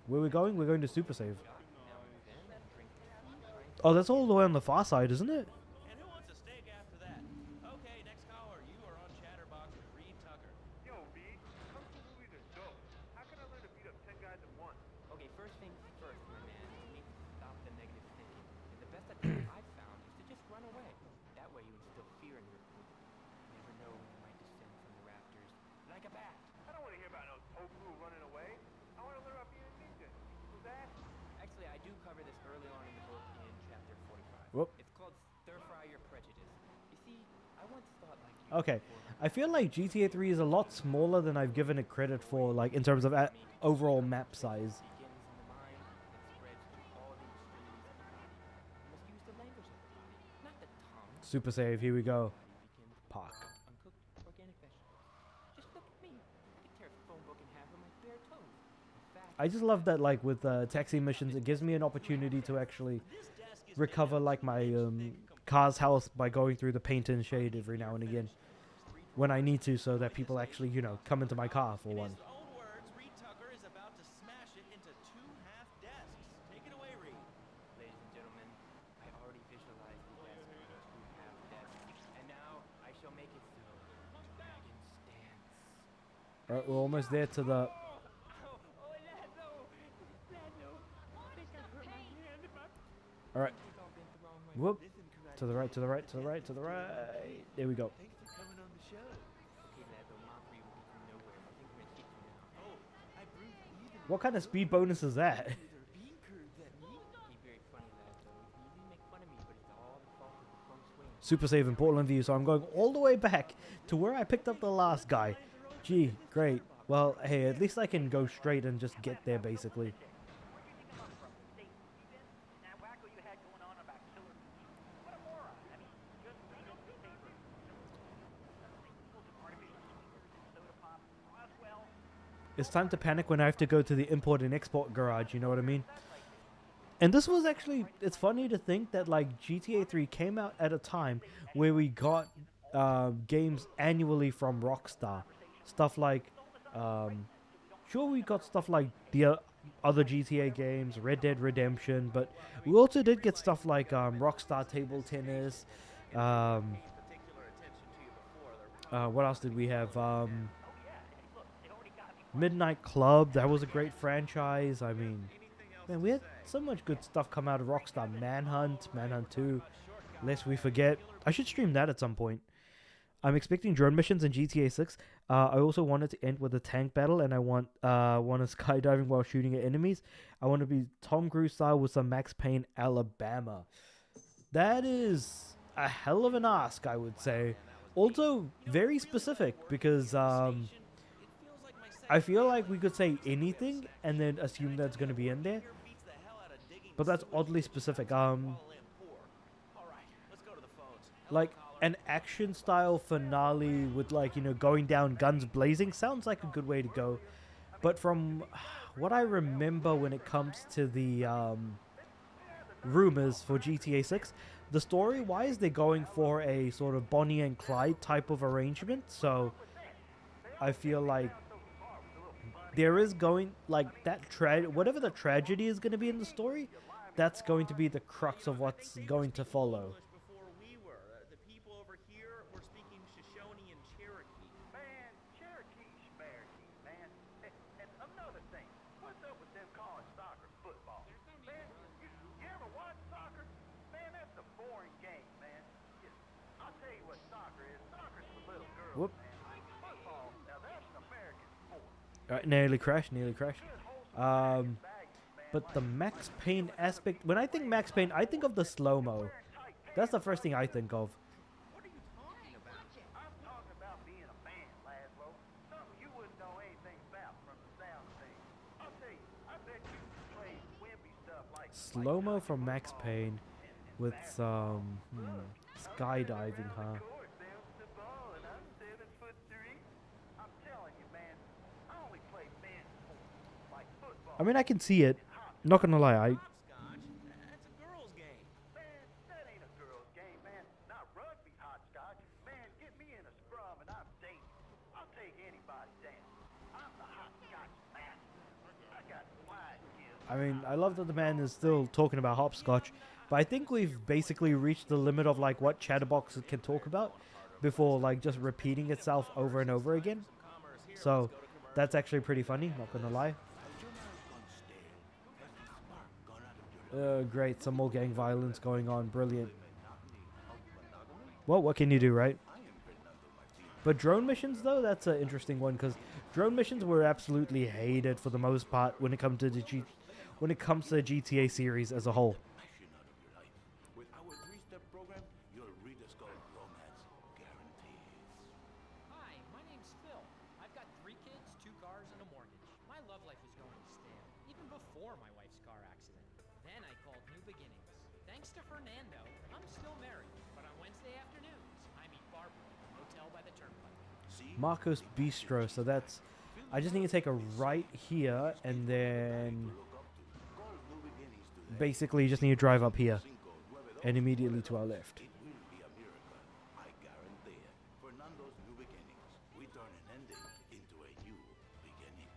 Where are we going? We're going to Super Save. Oh, that's all the way on the far side, isn't it? And who wants a steak after that? Okay, next caller. You are on Chatterbox with Reed Tucker. Yo, Reed, come to Louis the dope. How can I learn to beat up 10 guys at once? Okay, first things first, my man. You need to stop the negative thinking. And the best attack I've found is to just run away. That way you instill fear in your group. You never know when you might descend from the rafters like a bat. I don't want to hear about no tofu running away. I want to learn about being a ninja. Who's that? Actually, I do cover this early on in the book in chapter 45. Whoop. It's called Stir Fry Your Prejudice. You see, I once thought like you. Okay, I feel like GTA 3 is a lot smaller than I've given it credit for, like in terms of overall map size. Super save, here we go. Park. I just love that, like with taxi missions, it gives me an opportunity to actually recover like my car's health by going through the paint and shade every now and again when I need to, so that people actually, you know, come into my car for one. Reed Tucker is about to smash it into 2 half desks. Take it away, Reed. Ladies and gentlemen, I already visualized the desk with 2 half desks, and now I shall make it so. Dragon stance. Alright, we're almost there to the... Alright. Whoop. To the right, to the right, to the right, to the right. There we go. Thanks for coming on the show. Okay, Lando, Mockery will get you nowhere. I think we're gonna hit you now. Oh, I proved even. What kind of speed bonus is that? Be very funny, Lando. You usually make fun of me, but it's all the fault of the feng shui. Super save in Portland View, so I'm going all the way back to where I picked up the last guy. Gee, great. Well, hey, at least I can go straight and just get there, basically. It's time to panic when I have to go to the import and export garage, you know what I mean? And this was actually, it's funny to think that like GTA 3 came out at a time where we got games annually from Rockstar. Stuff like, sure we got stuff like the other GTA games, Red Dead Redemption, but we also did get stuff like Rockstar Table Tennis. What else did we have? Midnight Club, that was a great franchise. I mean, man, we had so much good stuff come out of Rockstar. Manhunt, Manhunt 2, lest we forget. I should stream that at some point. I'm expecting drone missions in GTA 6. I also want it to end with a tank battle, and I want a skydiving while shooting at enemies. I want to be Tom Cruise style with some Max Payne Alabama. That is a hell of an ask, I would say. Also, very specific, because I feel like we could say anything and then assume that's going to be in there. But that's oddly specific. Like an action style finale with, like, you know, going down guns blazing sounds like a good way to go. But from what I remember when it comes to the rumors for GTA 6, the story-wise, they're going for a sort of Bonnie and Clyde type of arrangement. So I feel like there is going, like, that whatever the tragedy is going to be in the story, that's going to be the crux of what's going to follow. Whoop. Nearly crashed. But the Max Payne aspect, when I think Max Payne, I think of the slow-mo. That's the first thing I think of. What are you talking about? I'm talking about being a man, Laszlo. Something you wouldn't know anything about from the sound of things. I'll tell you, I bet you play wimpy stuff like Slow-mo from Max Payne with some skydiving, huh? I mean, I can see it. Not gonna lie, That's a girl's game. Man, that ain't a girl's game, man. Not rugby hopscotch. Man, get me in a scrum and I'm dangerous. I'll take anybody down. I'm the hopscotch master. I got flying skills. I mean, I love that the man is still talking about hopscotch, but I think we've basically reached the limit of, like, what Chatterbox can talk about before, like, just repeating itself over and over again. So that's actually pretty funny, not gonna lie. Great, some more gang violence going on. Brilliant. Well, what can you do, right? But drone missions, though, that's an interesting one, because drone missions were absolutely hated for the most part when it comes to the GTA series as a whole. With our 3-step program, you'll rediscover romance guaranteed. Hi, my name's Phil. I've got 3 kids, 2 cars, and a mortgage. My love life was going stale, even before my wife's car accident. Then I called New Beginnings. Thanks to Fernando, I'm still married. But on Wednesday afternoons, I meet Barbara, hotel by the turnpike. Marcos Bistro, so that's... I just need to take a right here, and then... basically, you just need to drive up here, and immediately to our left. It will be a miracle, I guarantee it. Fernando's New Beginnings. We turn an ending into a new beginning.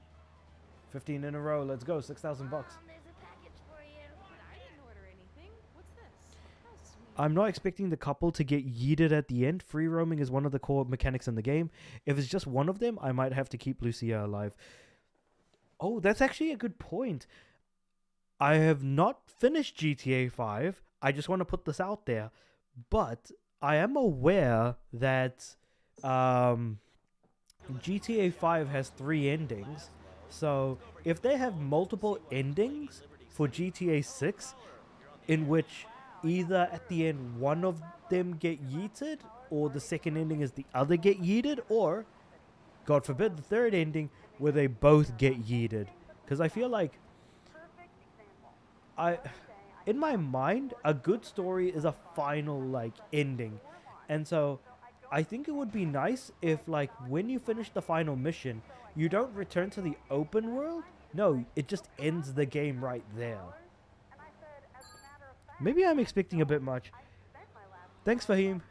15 in a row, let's go, 6,000 bucks. There's a package for you. But I didn't order anything. What's this? How sweet. I'm not expecting the couple to get yeeted at the end. Free roaming is one of the core mechanics in the game. If it's just one of them, I might have to keep Lucia alive. Oh, that's actually a good point. I have not finished GTA 5. I just want to put this out there. But I am aware that GTA 5 has 3 endings. So if they have multiple endings for GTA 6, in which either at the end one of them get yeeted, or the second ending is the other get yeeted, or, God forbid, the third ending where they both get yeeted. Because I feel like in my mind, a good story is a final, like, ending. And so I think it would be nice if, like, when you finish the final mission, you don't return to the open world. No, it just ends the game right there. Maybe I'm expecting a bit much. Thanks, Fahim.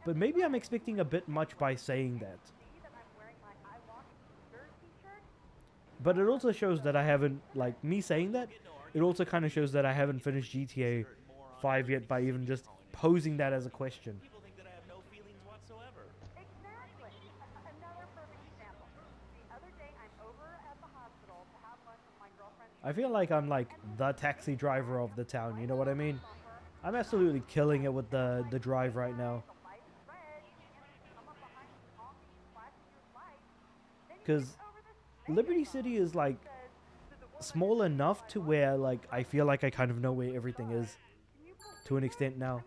But maybe I'm expecting a bit much by saying that. But it also shows that I haven't, like, me saying that, it also kind of shows that I haven't finished GTA 5 yet by even just posing that as a question. People think that I have no feelings whatsoever. Exactly. And I feel like I'm like the taxi driver of the town, you know what I mean? I'm absolutely killing it with the drive right now. Because Liberty City is like small enough to where like I feel like I kind of know where everything is to an extent now.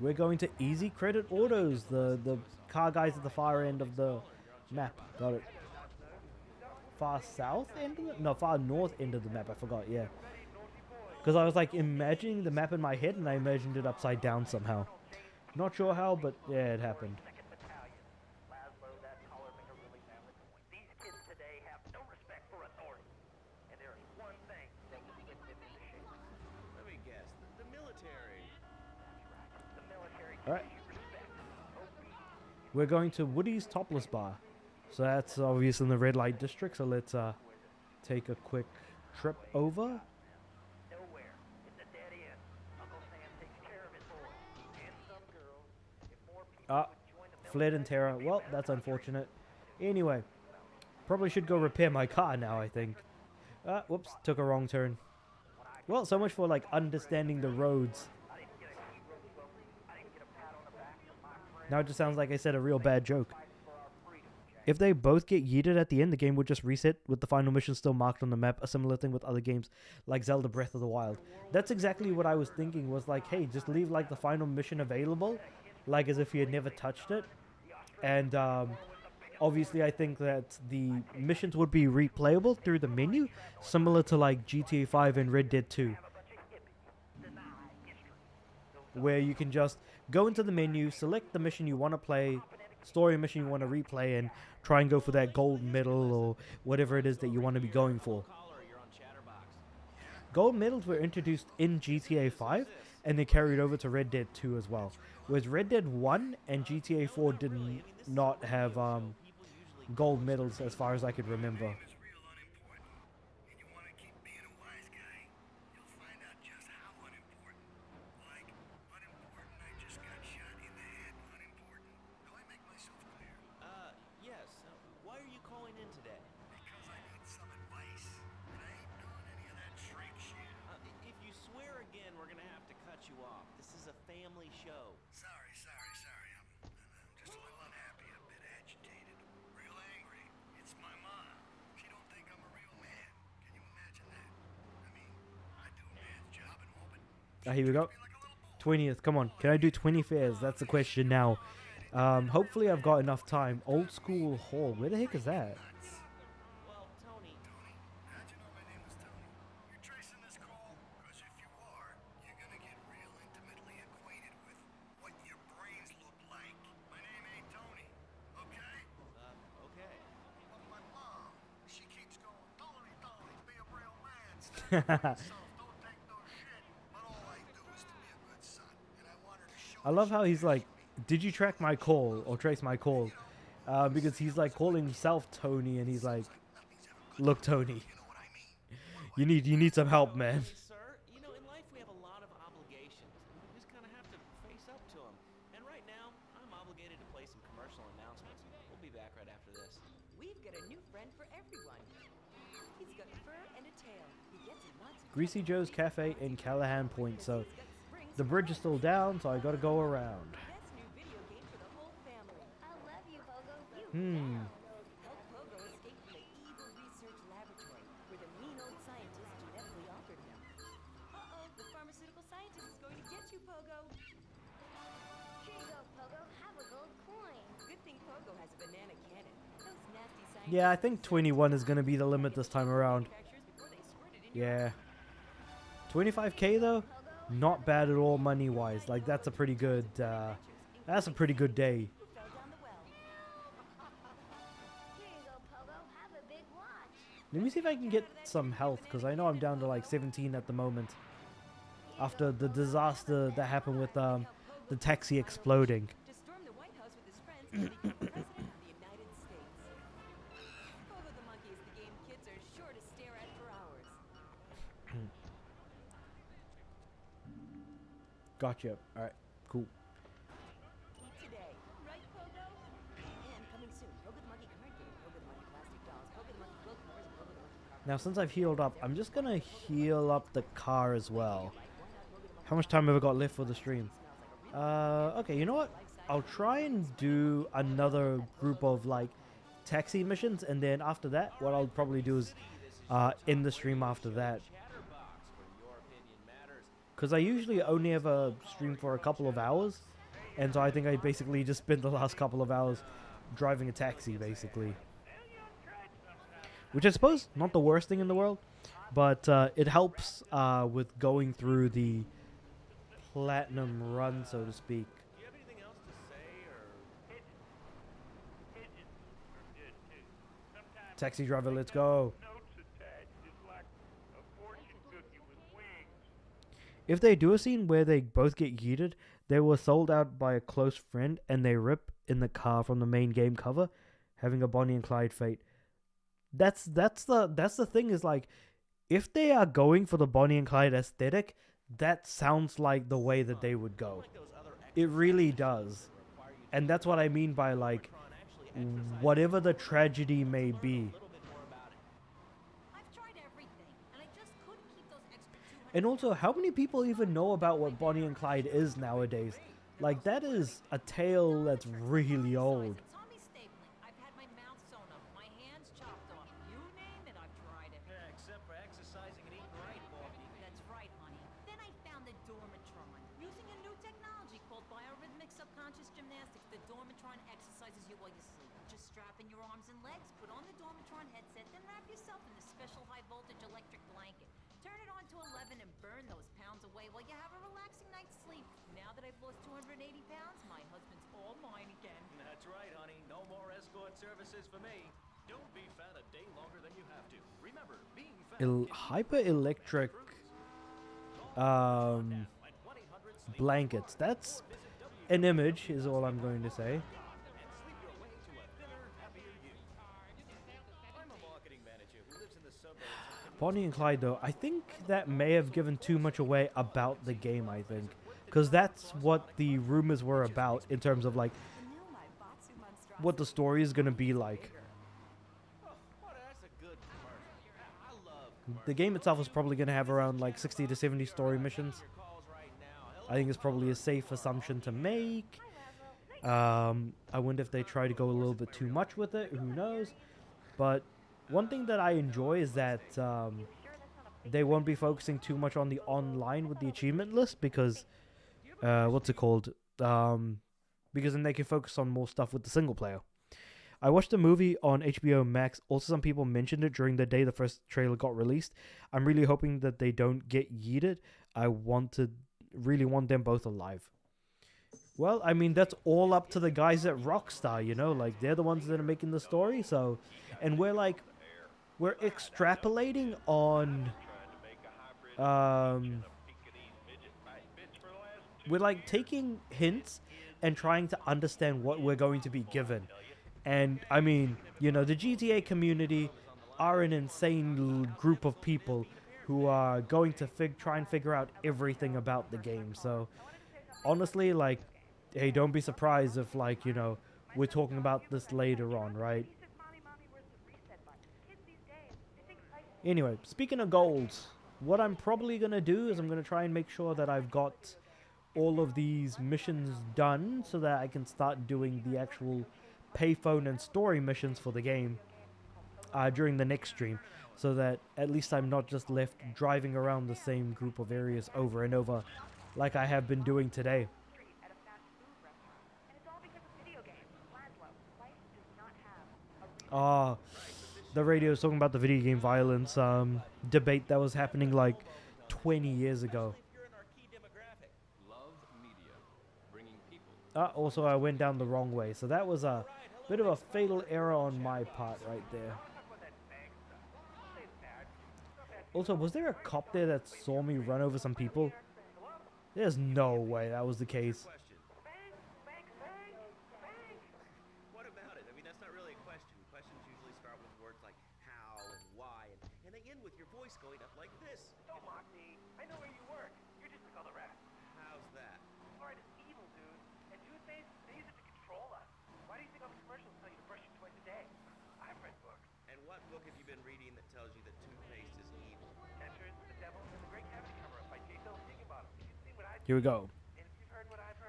We're going to Easy Credit Autos, the car guys at the far end of the map. Got it. Far south end of the, no, far north end of the map. I forgot, yeah. Because I was like imagining the map in my head and I imagined it upside down somehow. Not sure how, but yeah, it happened. These kids today have no respect for authority. And there is one thing that will get them into shape. Let me guess, the military. The military Alright. gives you respect. We're going to Woody's Topless Bar. So that's obviously in the red light district, so let's take a quick trip over. Nowhere. It's a dead end. Uncle Sam takes care of his boys. And some girls. If more people would join the Fled in terror. Well, that's unfortunate. Anyway, probably should go repair my car now, I think. Whoops, took a wrong turn. Well, so much for like understanding the roads. Now it just sounds like I said a real bad joke. If they both get yeeted at the end, the game would just reset with the final mission still marked on the map. A similar thing with other games like Zelda Breath of the Wild. That's exactly what I was thinking, was like, hey, just leave like the final mission available, like as if you had never touched it. And obviously I think that the missions would be replayable through the menu, similar to like GTA 5 and Red Dead 2. Where you can just go into the menu, select the mission you want to play, story mission you want to replay, and try and go for that gold medal or whatever it is that you want to be going for. Gold medals were introduced in GTA 5 and they carried over to Red Dead 2 as well. Whereas Red Dead 1 and GTA 4 did not have gold medals as far as I could remember. Yes. Why are you calling in today? Because I need some advice. And I ain't doing any of that shrink shit. If you swear again, we're gonna have to cut you off. This is a family show. Sorry. I'm just a little unhappy, a bit agitated, real angry. It's my mom. She don't think I'm a real man. Can you imagine that? I mean, I do a man's job and all, but Here we go. 20th. Come on. Can I do 20 fares? That's the question now. Hopefully I've got enough time. Old School Hall. Where the heck is that? Well, Tony. how'd you know my name was Tony? You're tracing this call? Because if you are, you're gonna get real intimately acquainted with what your brains look like. My name ain't Tony, okay? Okay. But my mom, she keeps going, Tony, be a real man. Stand up for yourself, don't take no shit. But all I do is to be a good son. And I want her to show I love how he's like, did you track my call or trace my call? Because he's like calling himself Tony and he's like, look, Tony, you need some help, man. Sir, you know, in life we have a lot of obligations. We just kind of have to face up to them. And right now, I'm obligated to play some commercial announcements. We'll be back right after this. We've got a new friend for everyone. He's got fur and a tail. He gets in lots of Greasy Joe's Cafe in Callahan Point. So the bridge is still down, so I gotta go around. Help Pogo escape from the evil research laboratory where the mean old scientist genetically altered him. Uh-oh, the pharmaceutical scientist is going to get you, Pogo. Here you go, Pogo. Have a gold coin. Good thing Pogo has a banana cannon. Those nasty scientists. Yeah, I think 21 is gonna be the limit this time around. Yeah. 25k though, not bad at all money-wise. Like that's a pretty good day. Let me see if I can get some health, because I know I'm down to like 17 at the moment. After the disaster that happened with the taxi exploding. To storm the White House with his friends and become president of the United States. Pogo the monkey is the game kids are sure to stare at for hours. Gotcha. Alright, cool. Now, since I've healed up, I'm just gonna heal up the car as well. How much time have I got left for the stream? Okay, you know what? I'll try and do another group of like taxi missions, and then after that, what I'll probably do is end the stream after that. Because I usually only ever stream for a couple of hours, and so I think I basically just spent the last couple of hours driving a taxi, basically. Which I suppose not the worst thing in the world, but it helps with going through the platinum run, so to speak. Taxi driver, let's go. If they do a scene where they both get yeeted, they were sold out by a close friend and they rip in the car from the main game cover, having a Bonnie and Clyde fate. That's the thing, is like, if they are going for the Bonnie and Clyde aesthetic, that sounds like the way that they would go. It really does. And that's what I mean by like, whatever the tragedy may be. And also, how many people even know about what Bonnie and Clyde is nowadays? Like, that is a tale that's really old. Except for exercising and eating right, Morphy. That's right, honey. Then I found the Dormatron. Using a new technology called biorhythmic subconscious gymnastics, the Dormatron exercises you while you sleep. Just strap in your arms and legs, put on the Dormatron headset, then wrap yourself in the special high-voltage electric blanket. Turn it on to 11 and burn those pounds away while you have a relaxing night's sleep. Now that I've lost 280 pounds, my husband's all mine again. That's right, honey. No more escort services for me. Don't be fat a day longer than you have to. Remember, being fat Hyper-electric blankets. That's an image, is all I'm going to say. Bonnie and Clyde, though, I think that may have given too much away about the game, I think. Because that's what the rumors were about in terms of, like, what the story is going to be like. The game itself is probably going to have around, like, 60 to 70 story missions. I think it's probably a safe assumption to make. I wonder if they try to go a little bit too much with it. Who knows? But one thing that I enjoy is that they won't be focusing too much on the online with the achievement list, because what's it called? Because then they can focus on more stuff with the single player. I watched a movie on HBO Max. Also, some people mentioned it during the day the first trailer got released. I'm really hoping that they don't get yeeted. I really want them both alive. Well, I mean, that's all up to the guys at Rockstar, you know? Like, they're the ones that are making the story, so... And we're extrapolating on... we're, like, taking hints and trying to understand what we're going to be given. And, I mean, you know, the GTA community are an insane group of people who are going to try and figure out everything about the game. So, honestly, like, hey, don't be surprised if, like, you know, we're talking about this later on, right? Anyway, speaking of goals, what I'm probably going to do is I'm going to try and make sure that I've got all of these missions done so that I can start doing the actual payphone and story missions for the game during the next stream, so that at least I'm not just left driving around the same group of areas over and over like I have been doing today. The radio is talking about the video game violence debate that was happening like 20 years ago. Also, I went down the wrong way, so that was a bit of a fatal error on my part right there. Also, was there a cop there that saw me run over some people? There's no way that was the case. What about it? I mean, that's not really a question. Questions usually start with words like how and why, and they end with your voice going up like this. Don't mock me. I know where you work. You're just a color rat. How's that? Fluoride is evil, dude. And toothpaste, they use it to control us. Why do you think all the commercials tell you to brush your twice a day? I've read books. And what book have you been reading that tells you that toothpaste Here we go.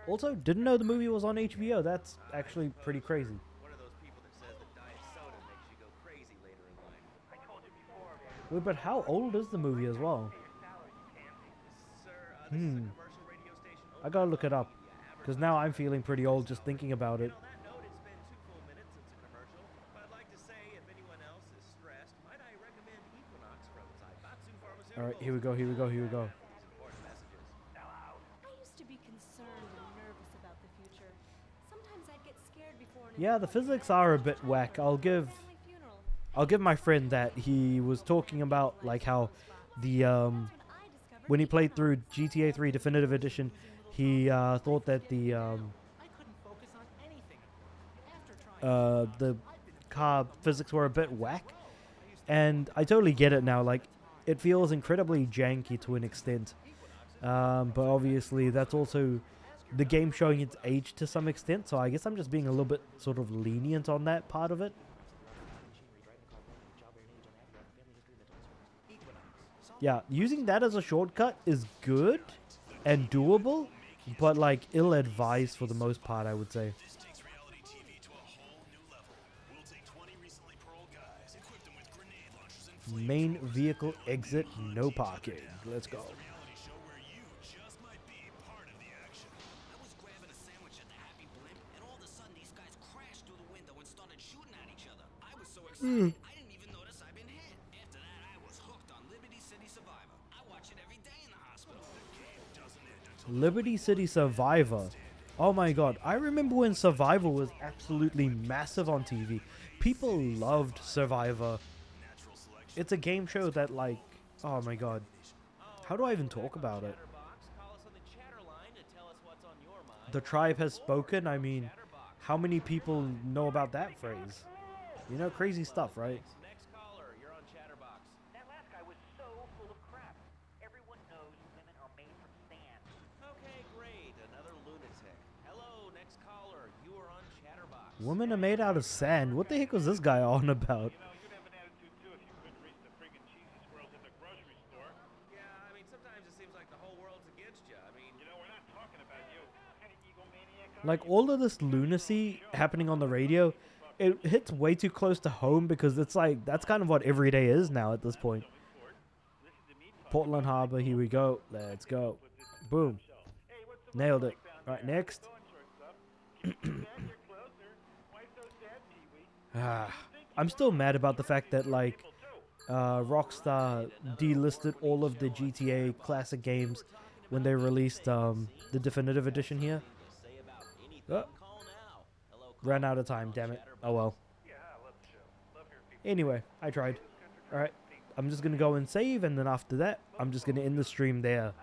Also, didn't know the movie was on HBO. That's actually pretty crazy. One of those people that says that diet soda makes you go crazy later in life. I told you before, man. Wait, but how old is the movie as well? Sir, this is a Hmm. commercial radio station. I gotta look it up. Because now I'm feeling pretty old just thinking about it. On that note, it's been 2 full minutes since a commercial, but I'd like to say if anyone else is stressed, might I recommend Equinox from Zaibatsu Pharmaceuticals. Alright, here we go, here we go, here we go. These important messages. I used to be concerned and nervous about the future. Sometimes I'd get scared before an Yeah, the physics are a bit whack. I'll give my friend that. He was talking about like how the when he played through GTA 3 Definitive Edition, he thought that the car physics were a bit whack, and I totally get it now. Like, it feels incredibly janky to an extent, but obviously that's also the game showing its age to some extent. So I guess I'm just being a little bit sort of lenient on that part of it. Yeah, using that as a shortcut is good and doable, but like ill-advised for the most part, I would say. Main vehicle exit, no parking. Let's go. Liberty City Survivor. Oh my god, I remember when Survivor was absolutely massive on TV. People loved Survivor. It's a game show that, like, oh my god. How do I even talk about it? The tribe has spoken. I mean, how many people know about that phrase? You know, crazy stuff, right? Next caller, you're on Chatterbox. That last guy was so full of crap. Everyone knows women are made from sand. Okay, great. Another lunatic. Hello, next caller. You are on Chatterbox. Women are made out of sand. What the heck was this guy on about? Yeah, I mean, sometimes it seems like the whole world's against you. I mean, we're not talking about you. What kind of egomaniac are Like, all of this lunacy happening on the radio, it hits way too close to home because it's like, that's kind of what every day is now at this point. Portland Harbor, here we go. Let's go. Boom. Nailed it. Alright, next. I'm still mad about the fact that, like, Rockstar delisted all of the GTA classic games when they released the definitive edition here. Oh. Ran out of time, damn it. Oh well. Anyway, I tried. Alright, I'm just gonna go and save, and then after that, I'm just gonna end the stream there.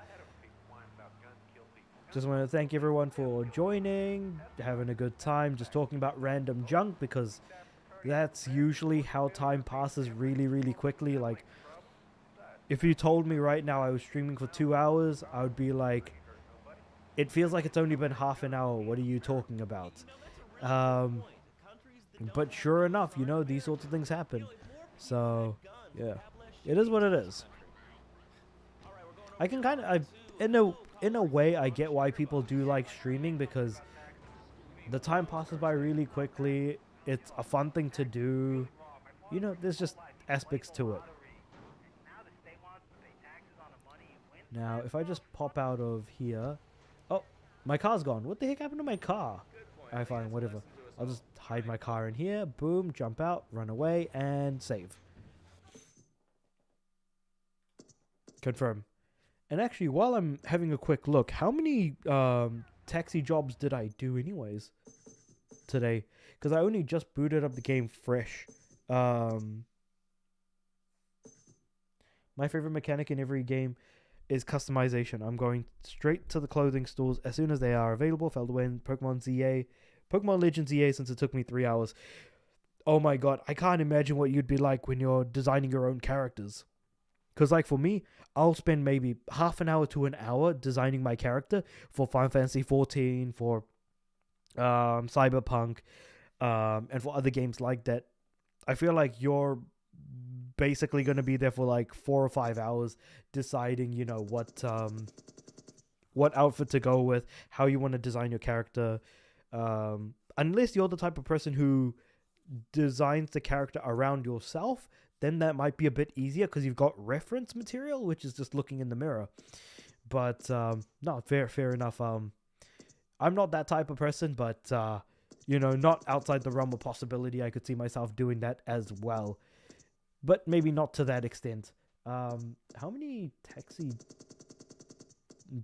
Just want to thank everyone for joining, having a good time, just talking about random junk, because that's usually how time passes really, really quickly. Like, if you told me right now I was streaming for 2 hours, I would be like, it feels like it's only been half an hour. What are you talking about? But sure enough, you know, these sorts of things happen. So, yeah. It is what it is. I can kind of, in a way, I get why people do like streaming, because the time passes by really quickly. It's a fun thing to do. You know, there's just aspects to it. Now, if I just pop out of here... Oh, my car's gone. What the heck happened to my car? Alright, fine, whatever. I'll just hide my car in here. Boom, jump out, run away, and save. Confirm. And actually, while I'm having a quick look, how many taxi jobs did I do anyways today? Because I only just booted up the game fresh. My favorite mechanic in every game is customization. I'm going straight to the clothing stores as soon as they are available. Feldwin, Pokemon ZA, Pokemon Legends ZA, since it took me 3 hours. Oh my god, I can't imagine what you'd be like when you're designing your own characters. Because, like, for me, I'll spend maybe half an hour to an hour designing my character for Final Fantasy XIV, for Cyberpunk, and for other games like that. I feel like you're basically going to be there for like 4 or 5 hours deciding, you know, what what outfit to go with, how you want to design your character. Unless you're the type of person who designs the character around yourself, then that might be a bit easier because you've got reference material, which is just looking in the mirror. But no, fair enough. I'm not that type of person, but not outside the realm of possibility. I could see myself doing that as well, but maybe not to that extent. How many taxi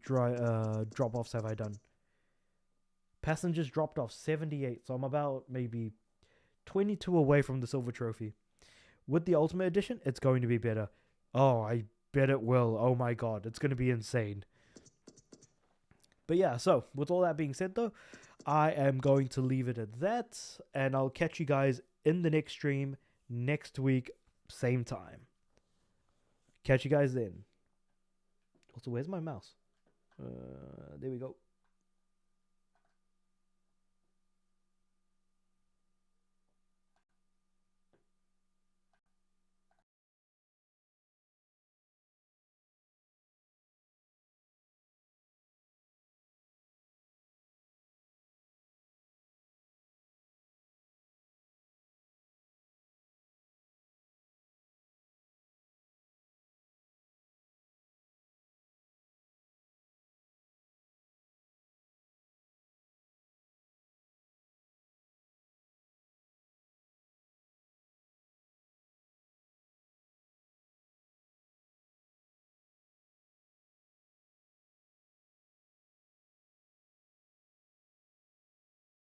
drop-offs have I done? Passengers dropped off 78, so I'm about maybe 22 away from the silver trophy. With the Ultimate Edition, it's going to be better. Oh, I bet it will. Oh my god, it's going to be insane. But yeah, so with all that being said though, I am going to leave it at that, and I'll catch you guys in the next stream next week, same time. Catch you guys then. Also, where's my mouse? There we go.